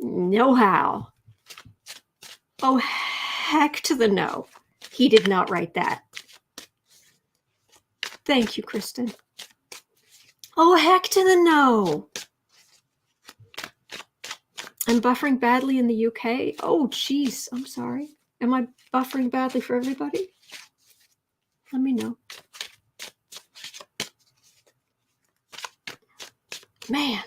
no how. Oh, heck to the no. He did not write that. Thank you, Kristen. Oh, heck to the no. I'm buffering badly in the UK. Oh, geez. I'm sorry. Am I buffering badly for everybody? Let me know. Man.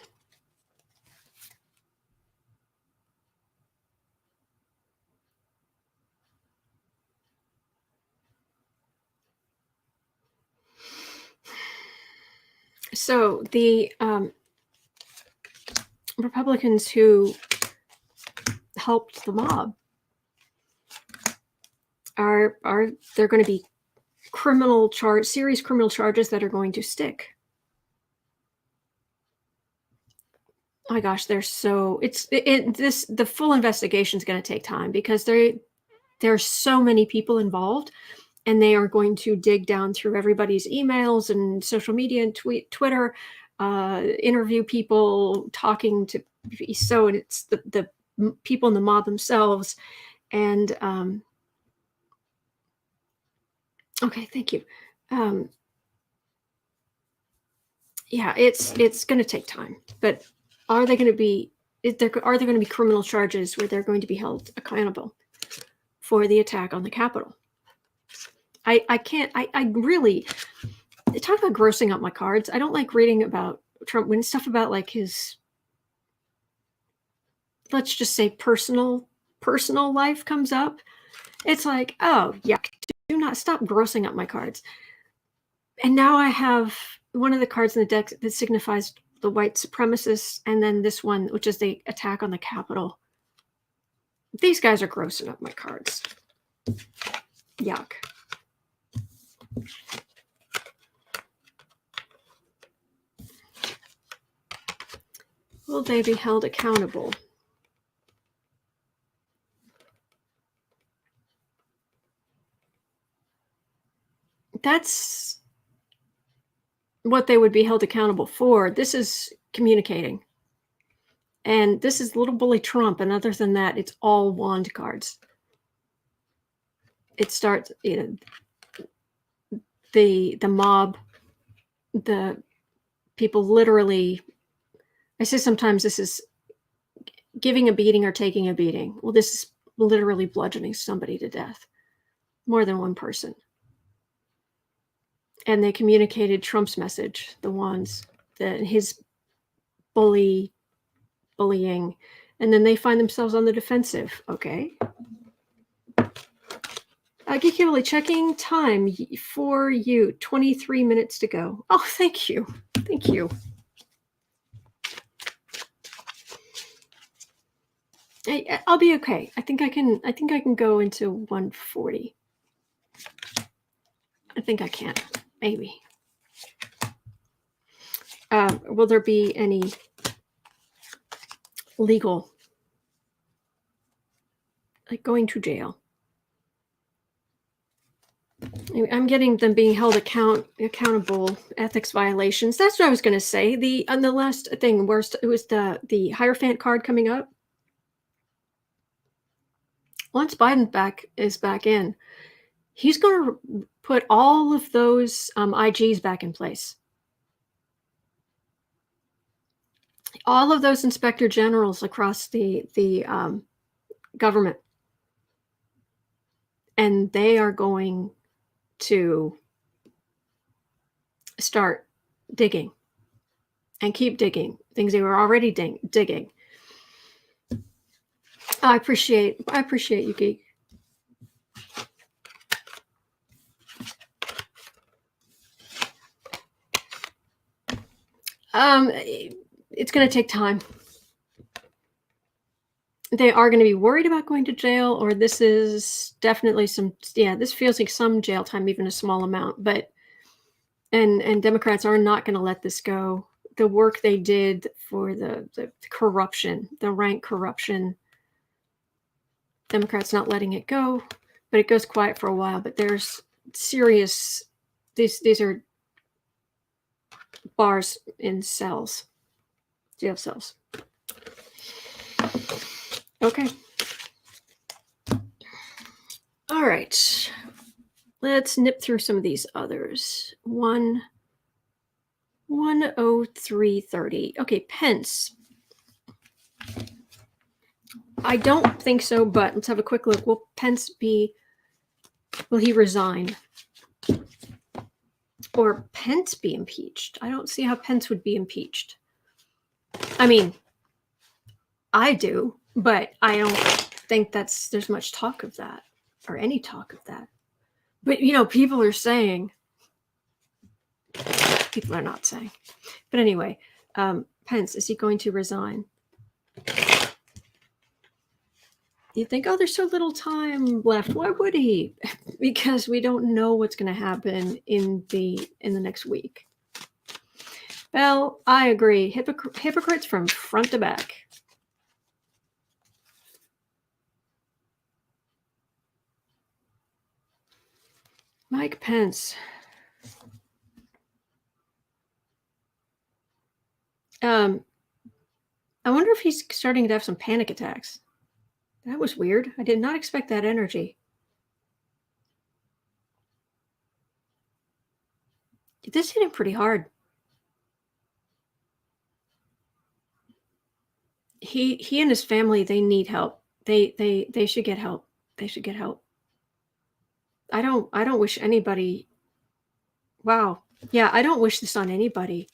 So the Republicans who helped the mob are they're going to be serious criminal charges that are going to stick. Oh my gosh, the full investigation is going to take time, because there's so many people involved, and they are going to dig down through everybody's emails and social media and Twitter, interview people, talking to. So it's the people in the mob themselves, and okay, thank you. Yeah, it's going to take time, but are they going to be criminal charges where they're going to be held accountable for the attack on the Capitol? I really talk about grossing up my cards. I don't like reading about Trump when stuff about like his, let's just say, personal life comes up. It's like, oh, yuck, do not stop grossing up my cards. And now I have one of the cards in the deck that signifies the white supremacists, and then this one, which is the attack on the Capitol. These guys are grossing up my cards. Yuck. Will they be held accountable? That's what they would be held accountable for. This is communicating. And this is little bully Trump. And other than that, it's all wand cards. It starts, the mob, the people literally, I say sometimes this is giving a beating or taking a beating. Well, this is literally bludgeoning somebody to death. More than one person. And they communicated Trump's message, the ones that his bullying, and then they find themselves on the defensive. Okay. Geeky checking time for you. 23 minutes to go. Oh, thank you. Thank you. I'll be okay. I think I can go into 140. I think I can. Maybe. Will there be any legal, like going to jail? I'm getting them being held accountable, ethics violations. That's what I was going to say. On the last thing, where it was the Hierophant card coming up. Once Biden is back in, he's going to put all of those IGs back in place. All of those inspector generals across the government, and they are going to start digging and keep digging things they were already digging. I appreciate you, Geek. It's going to take time. They are going to be worried about going to jail, or this is definitely this feels like some jail time, even a small amount, but and Democrats are not going to let this go. The work they did for the corruption, the rank corruption, Democrats not letting it go, but it goes quiet for a while. But there's serious, these are bars in cells, jail cells. Okay. All right. Let's nip through some of these others. 10330. Okay, Pence. I don't think so, but let's have a quick look. Will he resign? Or Pence be impeached? I don't see how Pence would be impeached. I mean, I do, but I don't think there's much talk of that, or any talk of that. But, people are saying, people are not saying. But anyway, Pence, is he going to resign? You think, there's so little time left. Why would he? Because we don't know what's going to happen in the next week. Well, I agree. Hypocrites from front to back. Mike Pence. I wonder if he's starting to have some panic attacks. That was weird. I did not expect that energy. This hit him pretty hard. He and his family, they need help. They should get help. They should get help. I don't wish anybody. Wow. Yeah, I don't wish this on anybody.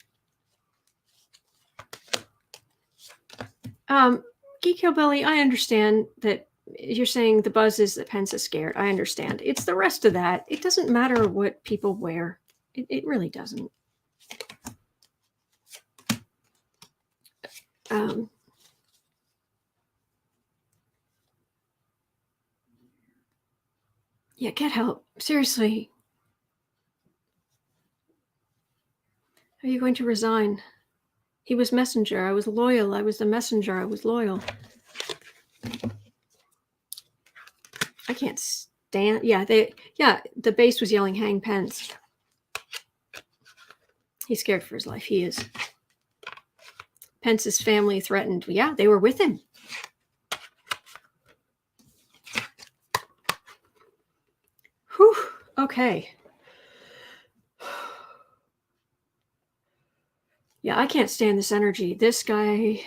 Geek Hillbilly, I understand that you're saying the buzz is that Pence is scared. I understand. It's the rest of that. It doesn't matter what people wear. It really doesn't. Yeah, get help. Seriously. Are you going to resign? He was messenger. I was loyal. I was the messenger. I was loyal. I can't stand. Yeah, the base was yelling, "Hang Pence." He's scared for his life. He is. Pence's family threatened. Yeah, they were with him. Whew. Okay. Yeah, I can't stand this energy. This guy.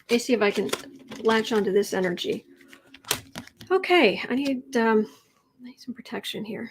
Let's see if I can latch onto this energy. Okay, I need some protection here.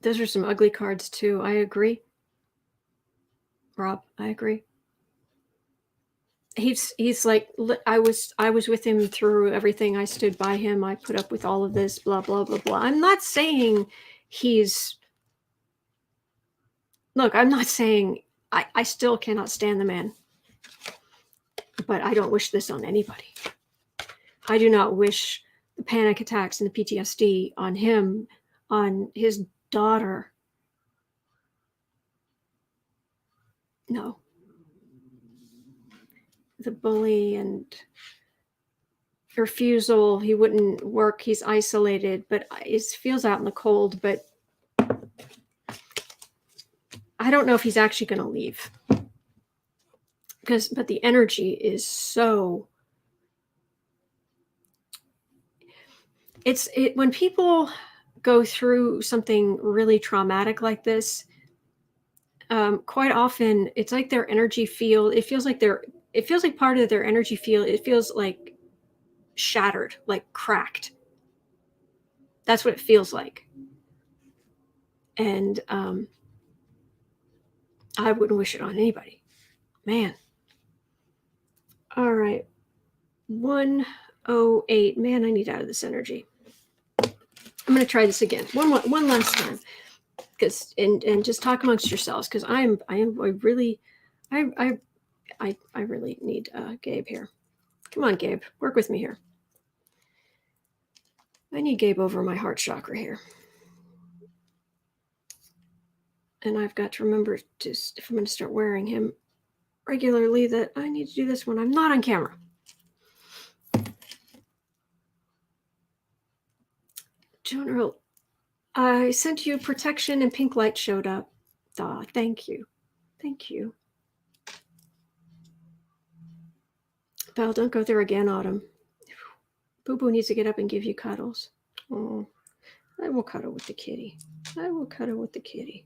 Those are some ugly cards too. I agree. Rob, I agree. He's like, I was with him through everything. I stood by him. I put up with all of this, blah, blah, blah, blah. I'm not saying I'm not saying I still cannot stand the man, but I don't wish this on anybody. I do not wish the panic attacks and the PTSD on him, on his daughter. No. The bully and refusal, he wouldn't work, he's isolated, but it feels out in the cold, but I don't know if he's actually going to leave. But the energy is so... when people go through something really traumatic like this, quite often it's like their energy field, it feels like part of their energy field, it feels like shattered, like cracked. That's what it feels like. And I wouldn't wish it on anybody. Man. All right. 108. Man, I need out of this energy. I'm going to try this again. One last time. Because and just talk amongst yourselves, because I really need Gabe here. Come on, Gabe, work with me here. I need Gabe over my heart chakra here, and I've got to remember if I'm going to start wearing him regularly, that I need to do this when I'm not on camera. General, I sent you protection and pink light showed up. Thank you. Thank you. Belle, don't go there again, Autumn. Boo Boo needs to get up and give you cuddles. Oh, I will cuddle with the kitty. I will cuddle with the kitty.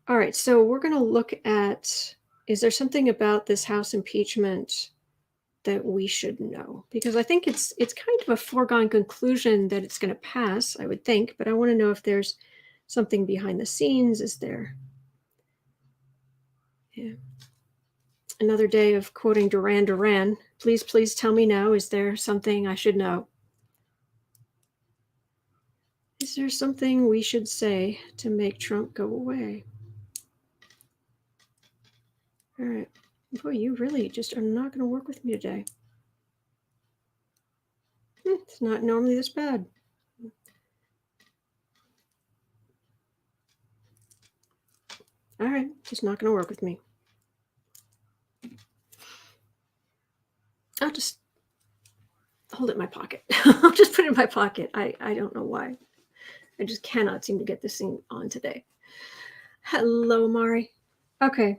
All right, so we're going to look at, is there something about this House impeachment that we should know? Because I think it's kind of a foregone conclusion that it's going to pass, I would think, but I want to know if there's something behind the scenes. Is there? Yeah. Another day of quoting Duran Duran. Please tell me now, is there something I should know? Is there something we should say to make Trump go away? All right. Boy, you really just are not going to work with me today. It's not normally this bad. All right. Just not going to work with me. I'll just hold it in my pocket. I'll just put it in my pocket. I don't know why. I just cannot seem to get this thing on today. Hello, Mari. Okay.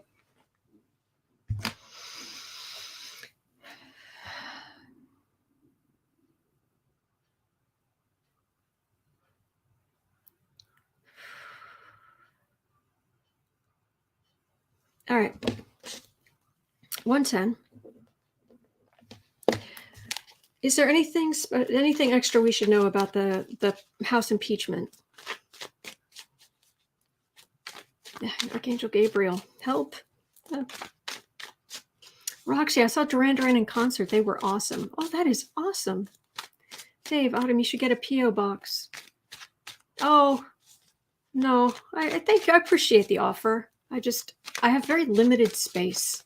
All right. 110. Is there anything extra we should know about the House impeachment? Archangel Gabriel, help. Roxy, I saw Duran Duran in concert. They were awesome. Oh, that is awesome. Dave, Autumn, you should get a P.O. box. Oh, no. I think I appreciate the offer. I have very limited space.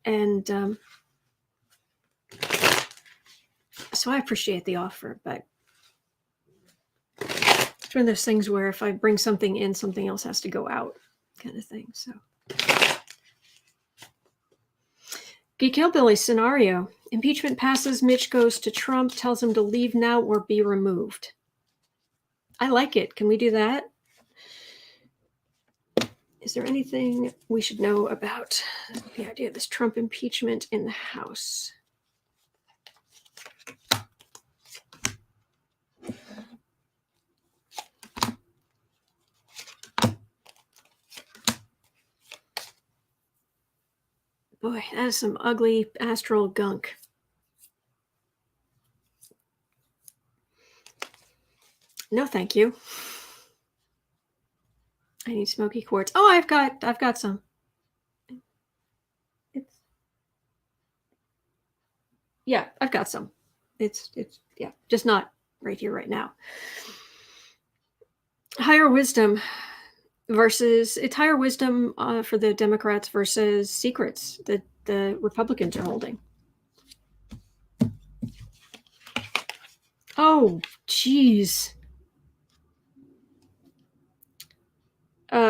And so I appreciate the offer, but it's one of those things where if I bring something in, something else has to go out, kind of thing. So, Geek Hillbilly scenario: impeachment passes, Mitch goes to Trump, tells him to leave now or be removed. I like it. Can we do that? Is there anything we should know about the idea of this Trump impeachment in the House? Boy, that is some ugly astral gunk. No, thank you. I need smoky quartz. Oh, I've got some. Yeah, I've got some. It's yeah, just not right here, right now. Higher wisdom versus it's higher wisdom for the Democrats versus secrets that the Republicans are holding. Oh, geez.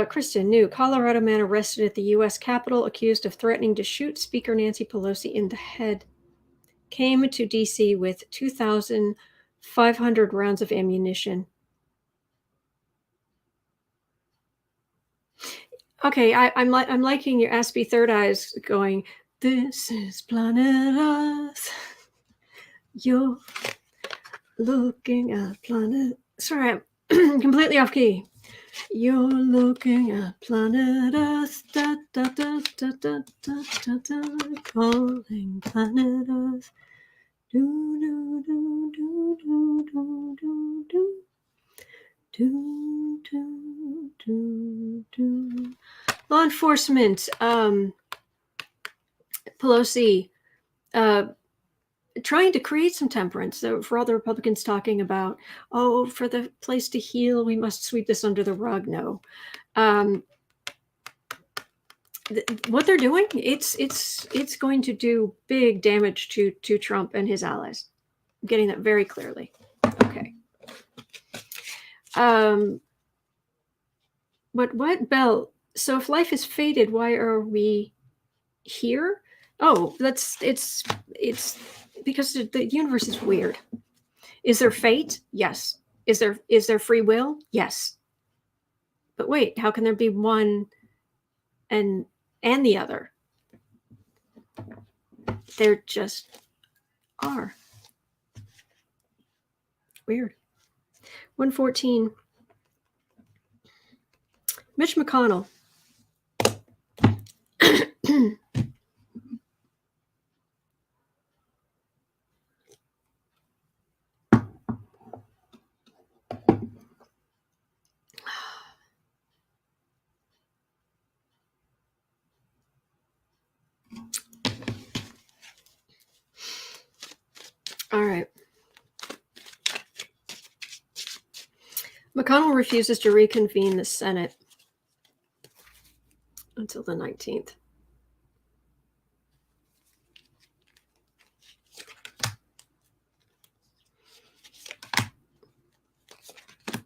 Kristen, new Colorado man arrested at the U.S. Capitol accused of threatening to shoot Speaker Nancy Pelosi in the head. Came to D.C. with 2,500 rounds of ammunition. Okay, I'm liking your Aspie Third Eyes going, this is planet Earth. You're looking at planet... Sorry, I'm completely off key. You're looking at planet Earth, da, da, da, da, da, da, da, da, calling planet Earth. Do, do, do, do, do, do, do, do. Do, do, do, do. Law enforcement, Pelosi, trying to create some temperance. So for all the Republicans talking about, oh, for the place to heal, we must sweep this under the rug. No, what they're doing, it's going to do big damage to Trump and his allies. I'm getting that very clearly. Okay. But what, Belle? So if life is fated, why are we here? Oh, it's because the universe is weird. Is there fate? Yes. Is there free will? Yes. But wait, how can there be one and the other? There just are. Weird. 114. Mitch McConnell. All right. McConnell refuses to reconvene the Senate until the 19th.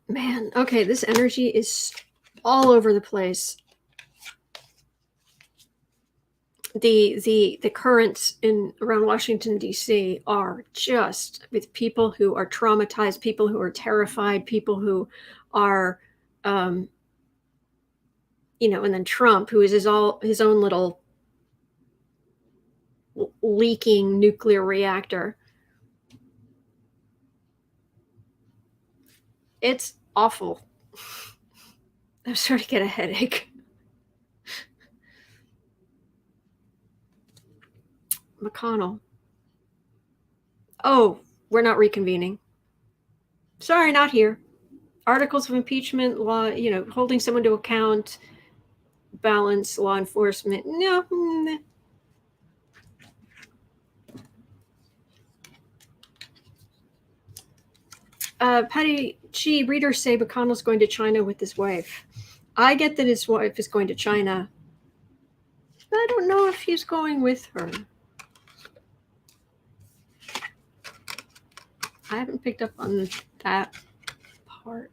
Man, okay, this energy is all over the place. The currents around Washington, D.C. are just with people who are traumatized, people who are terrified, people who are, and then Trump, who is his own little leaking nuclear reactor. It's awful. I'm starting to get a headache. McConnell. Oh, we're not reconvening. Sorry, not here. Articles of impeachment, law, holding someone to account, balance, law enforcement. No. Patty G, readers say McConnell's going to China with his wife. I get that his wife is going to China. I don't know if he's going with her. I haven't picked up on that part.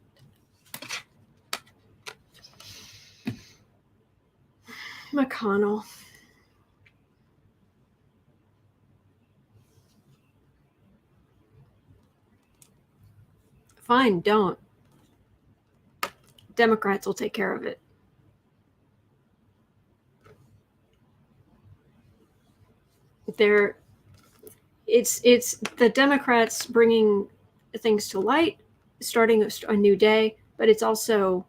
McConnell. Fine, don't. Democrats will take care of it. It's the Democrats bringing things to light, starting a new day, but it's also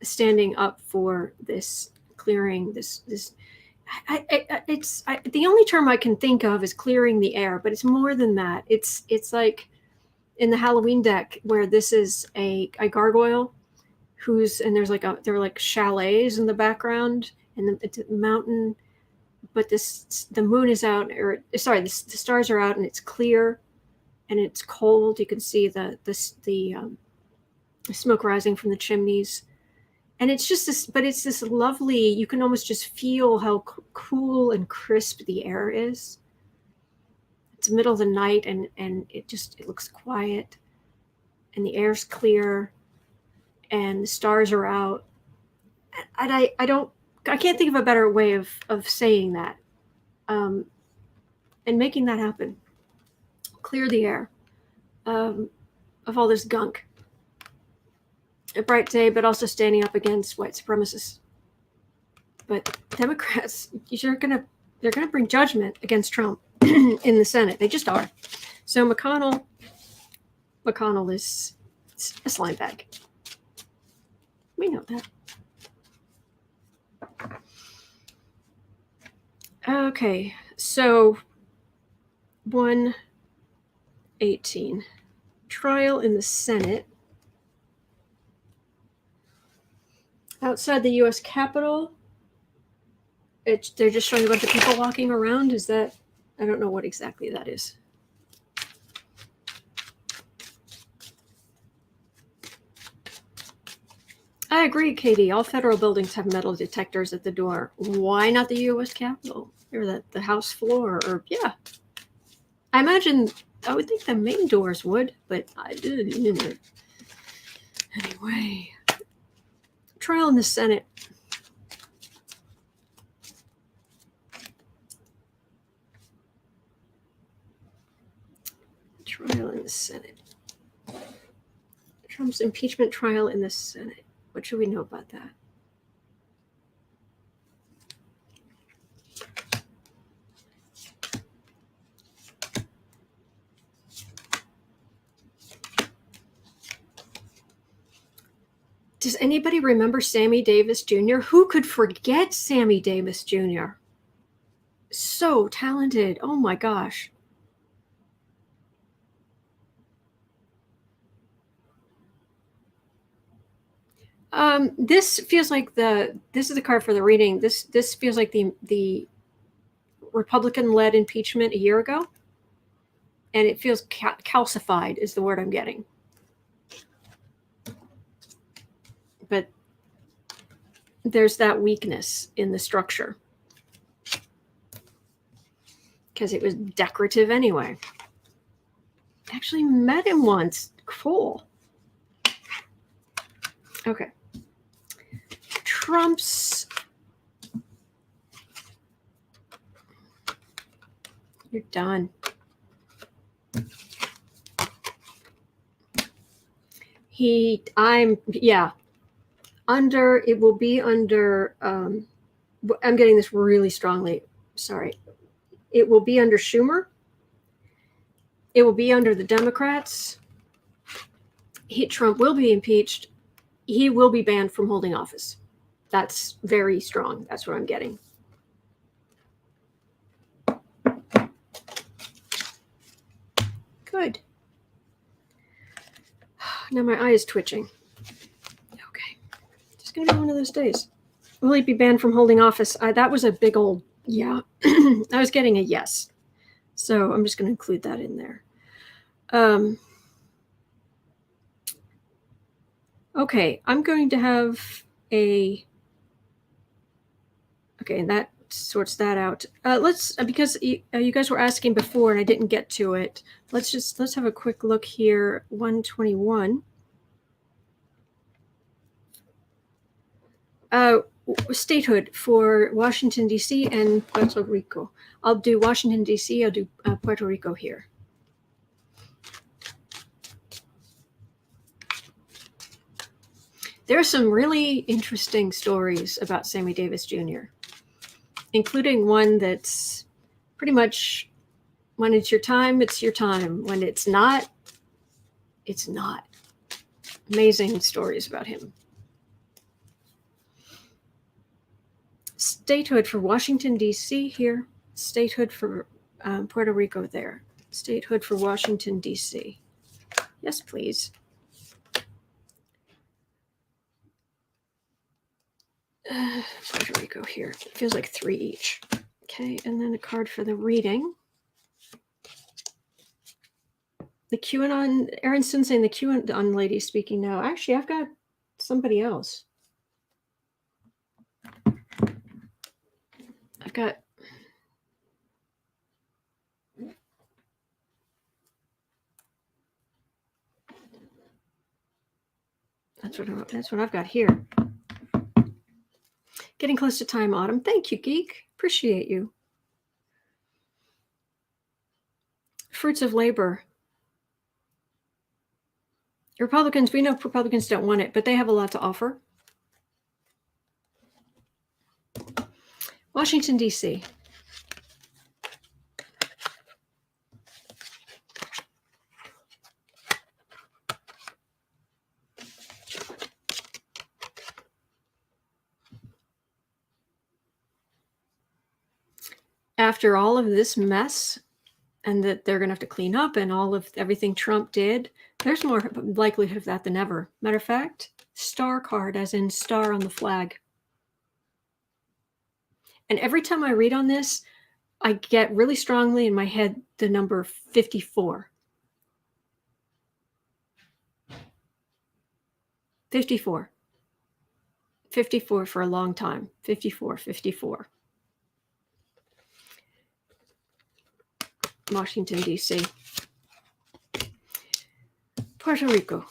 standing up for this clearing this. The only term I can think of is clearing the air, but it's more than that. It's like in the Halloween deck where this is a gargoyle and there are like chalets in the background and it's a mountain, but the moon is out, or sorry, the stars are out and it's clear and it's cold. You can see the smoke rising from the chimneys. And it's just this, but it's this lovely, you can almost just feel how cool and crisp the air is. It's the middle of the night and it looks quiet and the air's clear and the stars are out. And I can't think of a better way of saying that. And making that happen. Clear the air of all this gunk. A bright day, but also standing up against white supremacists. But Democrats, they're gonna bring judgment against Trump in the Senate. They just are. So McConnell is a slime bag. We know that. Okay, so 118 trial in the Senate. Outside the U.S. Capitol, they're just showing a bunch of people walking around. Is that? I don't know what exactly that is. I agree, Katie. All federal buildings have metal detectors at the door. Why not the U.S. Capitol or the House floor? Or yeah, I would think the main doors would, but anyway. Trial in the Senate. Trial in the Senate. Trump's impeachment trial in the Senate. What should we know about that? Does anybody remember Sammy Davis Jr.? Who could forget Sammy Davis Jr.? So talented. Oh my gosh. This feels like this is the card for the reading. This feels like the Republican-led impeachment a year ago. And it feels calcified is the word I'm getting. But there's that weakness in the structure because it was decorative anyway. Actually met him once. Cool. Okay. Trump's. You're done. It will be under, I'm getting this really strongly. Sorry. It will be under Schumer. It will be under the Democrats. Trump will be impeached. He will be banned from holding office. That's very strong. That's what I'm getting. Good. Now my eye is twitching. Okay. Just going to be one of those days. Will he be banned from holding office? That was a big old yeah. I was getting a yes. So I'm just going to include that in there. Okay, I'm going to have a... Okay, and that sorts that out. Let's, because you guys were asking before and I didn't get to it. Let's have a quick look here. 121. Statehood for Washington, D.C. and Puerto Rico. I'll do Washington, D.C. I'll do Puerto Rico here. There are some really interesting stories about Sammy Davis Jr., including one that's pretty much, when it's your time, it's your time. When it's not, it's not. Amazing stories about him. Statehood for Washington, D.C. here. Statehood for Puerto Rico there. Statehood for Washington, D.C. Yes, please. Puerto Rico here. It feels like 3 each. Okay, and then a card for the reading. The QAnon, Aaronson saying the QAnon lady speaking now. Actually, I've got somebody else. I've got... That's what I've got here. Getting close to time, Autumn. Thank you, Geek. Appreciate you. Fruits of labor. Republicans, we know Republicans don't want it, but they have a lot to offer. Washington, D.C. After all of this mess, and that they're going to have to clean up and all of everything Trump did, there's more likelihood of that than ever. Matter of fact, star card, as in star on the flag. And every time I read on this, I get really strongly in my head the number 54. 54. 54 for a long time. 54, 54. Washington, D.C. Puerto Rico.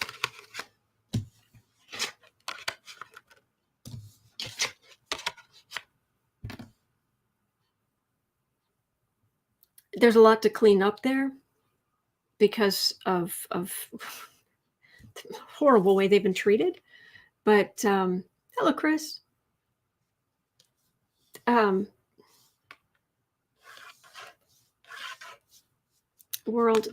There's a lot to clean up there because of the horrible way they've been treated. But hello, Chris. World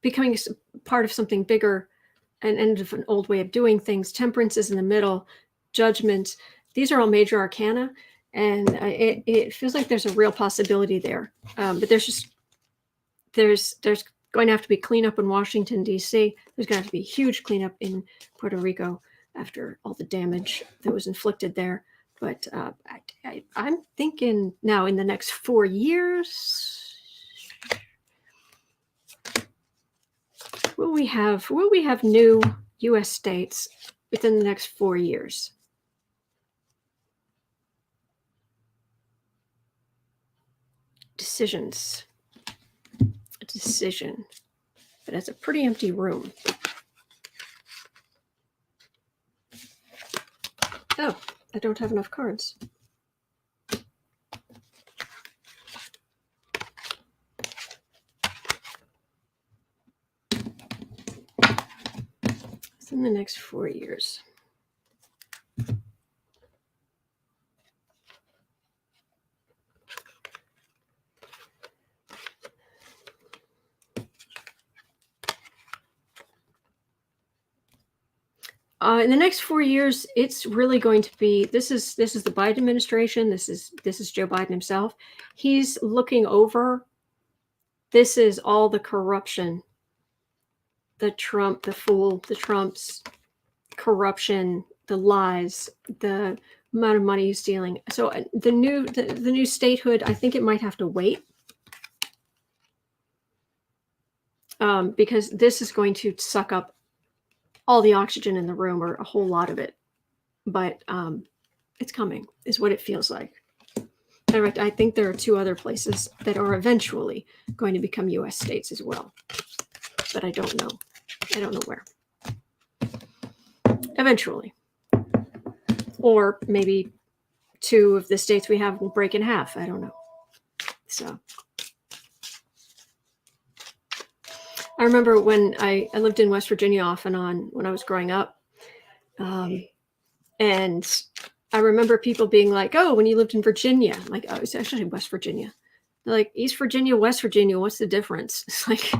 becoming part of something bigger, and end of an old way of doing things. Temperance is in the middle. Judgment. These are all major arcana, and it feels like there's a real possibility there. But there's going to have to be cleanup in Washington, D.C. There's going to have to be huge cleanup in Puerto Rico after all the damage that was inflicted there. But I'm thinking now in the next 4 years, will we have new U.S. states within the next 4 years? Decisions. A decision. But it's a pretty empty room. Oh, I don't have enough cards. In the next 4 years. In the next 4 years, it's really going to be, this is the Biden administration. This is Joe Biden himself. He's looking over. This is all the corruption. The Trumps corruption the lies, the amount of money he's stealing. So the new statehood, I think it might have to wait, because this is going to suck up all the oxygen in the room, or a whole lot of it. But it's coming, is what it feels like. I think there are 2 other places that are eventually going to become U.S. states as well, but I don't know. I don't know where. Eventually. Or maybe 2 of the states we have will break in half. I don't know. So I remember when I lived in West Virginia off and on when I was growing up. And I remember people being like, oh, when you lived in Virginia, I'm like, oh, it's actually West Virginia. They're like, East Virginia, West Virginia, what's the difference? It's like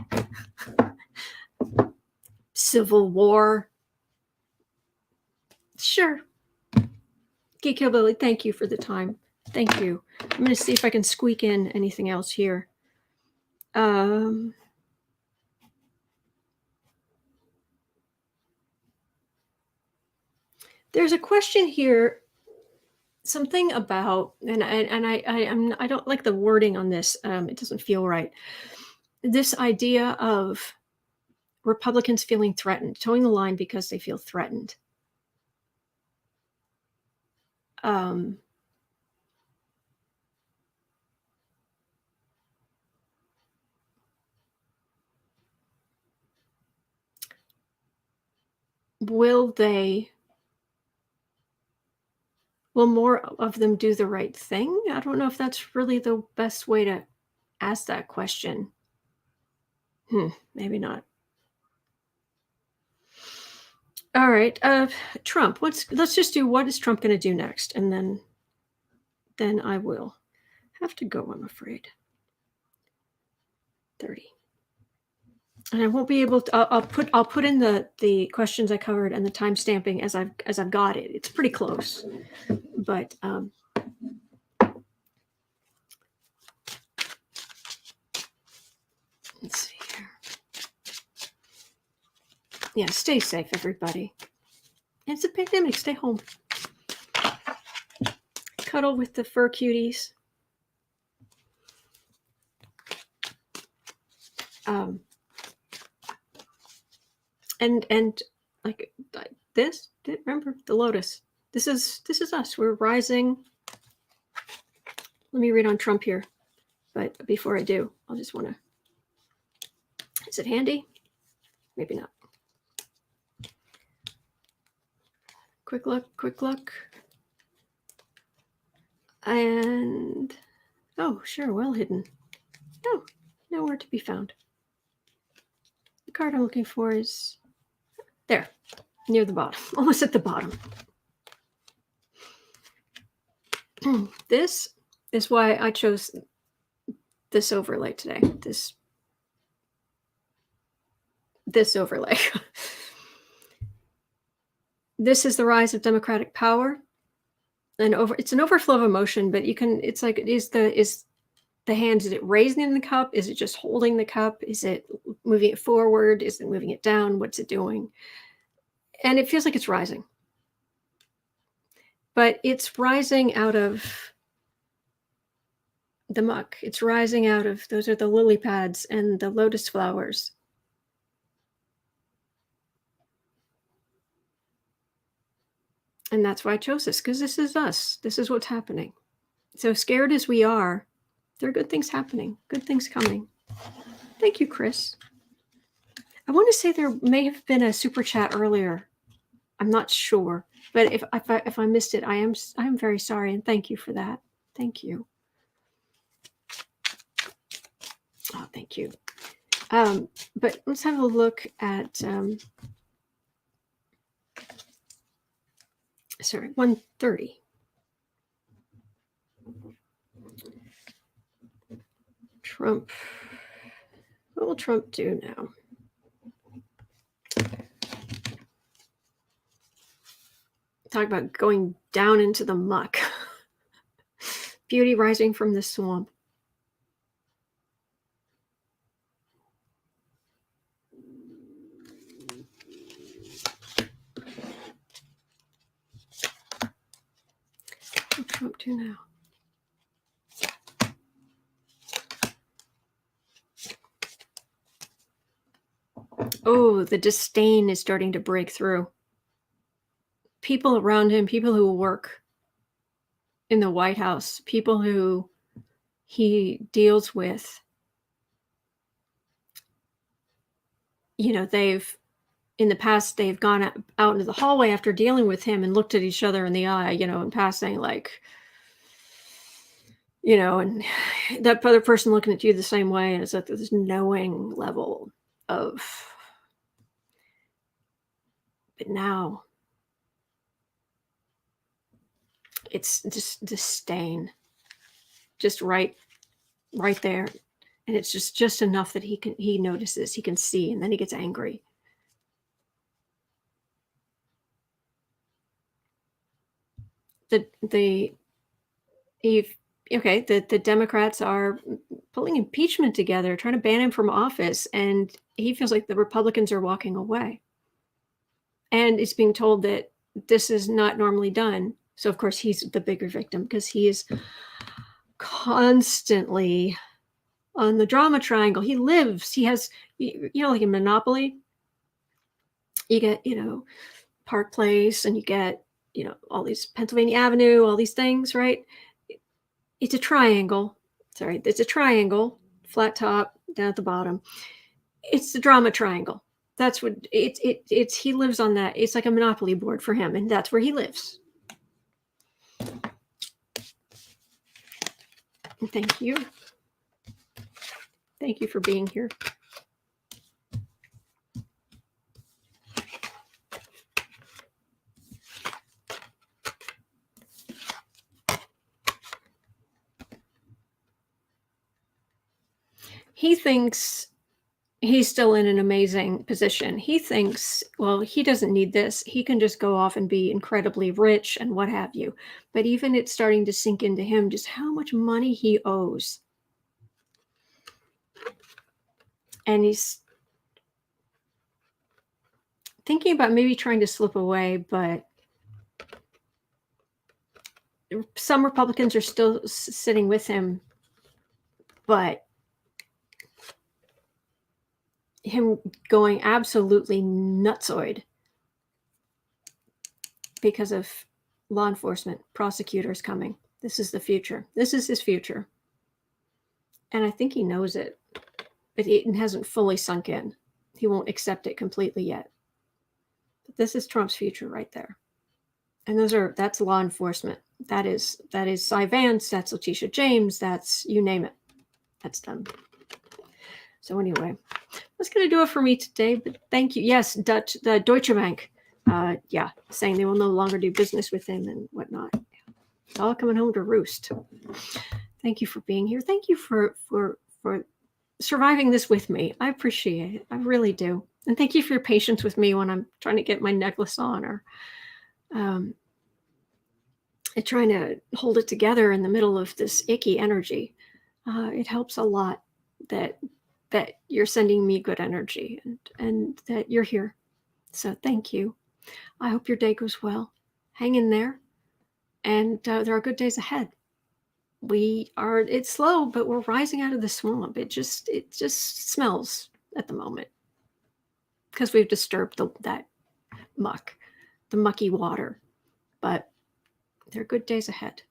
Civil War. Sure. Geek Hillbilly, thank you for the time. Thank you. I'm going to see if I can squeak in anything else here. There's a question here, something about, and I don't like the wording on this. It doesn't feel right. This idea of Republicans feeling threatened, towing the line because they feel threatened. Will more of them do the right thing? I don't know if that's really the best way to ask that question. Maybe not. All right. Trump, let's just do, what is Trump going to do next? And then I will have to go, I'm afraid. 30. And I won't be able to, I'll put in the questions I covered and the time stamping as I've got it. It's pretty close. But let's see here. Yeah, stay safe, everybody. It's a pandemic. Stay home. Cuddle with the fur cuties. And like this. Remember the lotus. This is us. We're rising. Let me read on Trump here. But before I do, I'll just want to. Is it handy? Maybe not. Quick look. And, oh, sure, well hidden. No, nowhere to be found. The card I'm looking for is there, near the bottom, almost at the bottom. This is why I chose this overlay today. This overlay. This is the rise of democratic power. It's an overflow of emotion, but it's like, is the hand, is it raising the cup? Is it just holding the cup? Is it moving it forward? Is it moving it down? What's it doing? And it feels like it's rising. But it's rising out of the muck. It's rising out of, those are the lily pads and the lotus flowers. And that's why I chose this, because this is us. This is what's happening. So scared as we are, there are good things happening, good things coming. Thank you, Chris. I want to say there may have been a super chat earlier. I'm not sure, but if I missed it, I am very sorry, and thank you for that. Thank you. Oh, thank you. But let's have a look at. Sorry, 130. Trump. What will Trump do now? Talk about going down into the muck. Beauty rising from the swamp. Trump do now? Oh, the disdain is starting to break through. People around him, people who work in the White House, people who he deals with, they've in the past, they've gone out into the hallway after dealing with him and looked at each other in the eye, in passing, like, and that other person looking at you the same way, and it's like this knowing level of, but now it's just disdain, just right there, and it's just enough that he notices, he can see, and then he gets angry. The Democrats are pulling impeachment together, trying to ban him from office, and he feels like the Republicans are walking away. And it's being told that this is not normally done. So, of course, he's the bigger victim because he is constantly on the drama triangle. He has, like in Monopoly, you get, Park Place, and you get, all these Pennsylvania Avenue, all these things, right? It's a triangle. Sorry, it's a triangle, flat top, down at the bottom. It's the drama triangle. That's what it's. He lives on that. It's like a Monopoly board for him, and that's where he lives. And thank you. Thank you for being here. He thinks he's still in an amazing position. He thinks, well, he doesn't need this. He can just go off and be incredibly rich and what have you. But even it's starting to sink into him just how much money he owes. And he's thinking about maybe trying to slip away, but some Republicans are still sitting with him. But him going absolutely nutsoid because of law enforcement, prosecutors coming. This is the future. This is his future. And I think he knows it, but it hasn't fully sunk in. He won't accept it completely yet. But this is Trump's future right there. And that's law enforcement. That is Cy Vance, that's Letitia James, that's you name it. That's them. So anyway, that's going to do it for me today, but thank you. Yes, the Deutsche Bank, saying they will no longer do business with him and whatnot. It's all coming home to roost. Thank you for being here. Thank you for surviving this with me. I appreciate it. I really do. And thank you for your patience with me when I'm trying to get my necklace on or trying to hold it together in the middle of this icky energy. It helps a lot that you're sending me good energy and that you're here. So thank you. I hope your day goes well. Hang in there. And there are good days ahead. It's slow, but we're rising out of the swamp. It just smells at the moment because we've disturbed that muck, the mucky water. But there are good days ahead.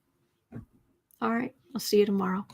All right. I'll see you tomorrow.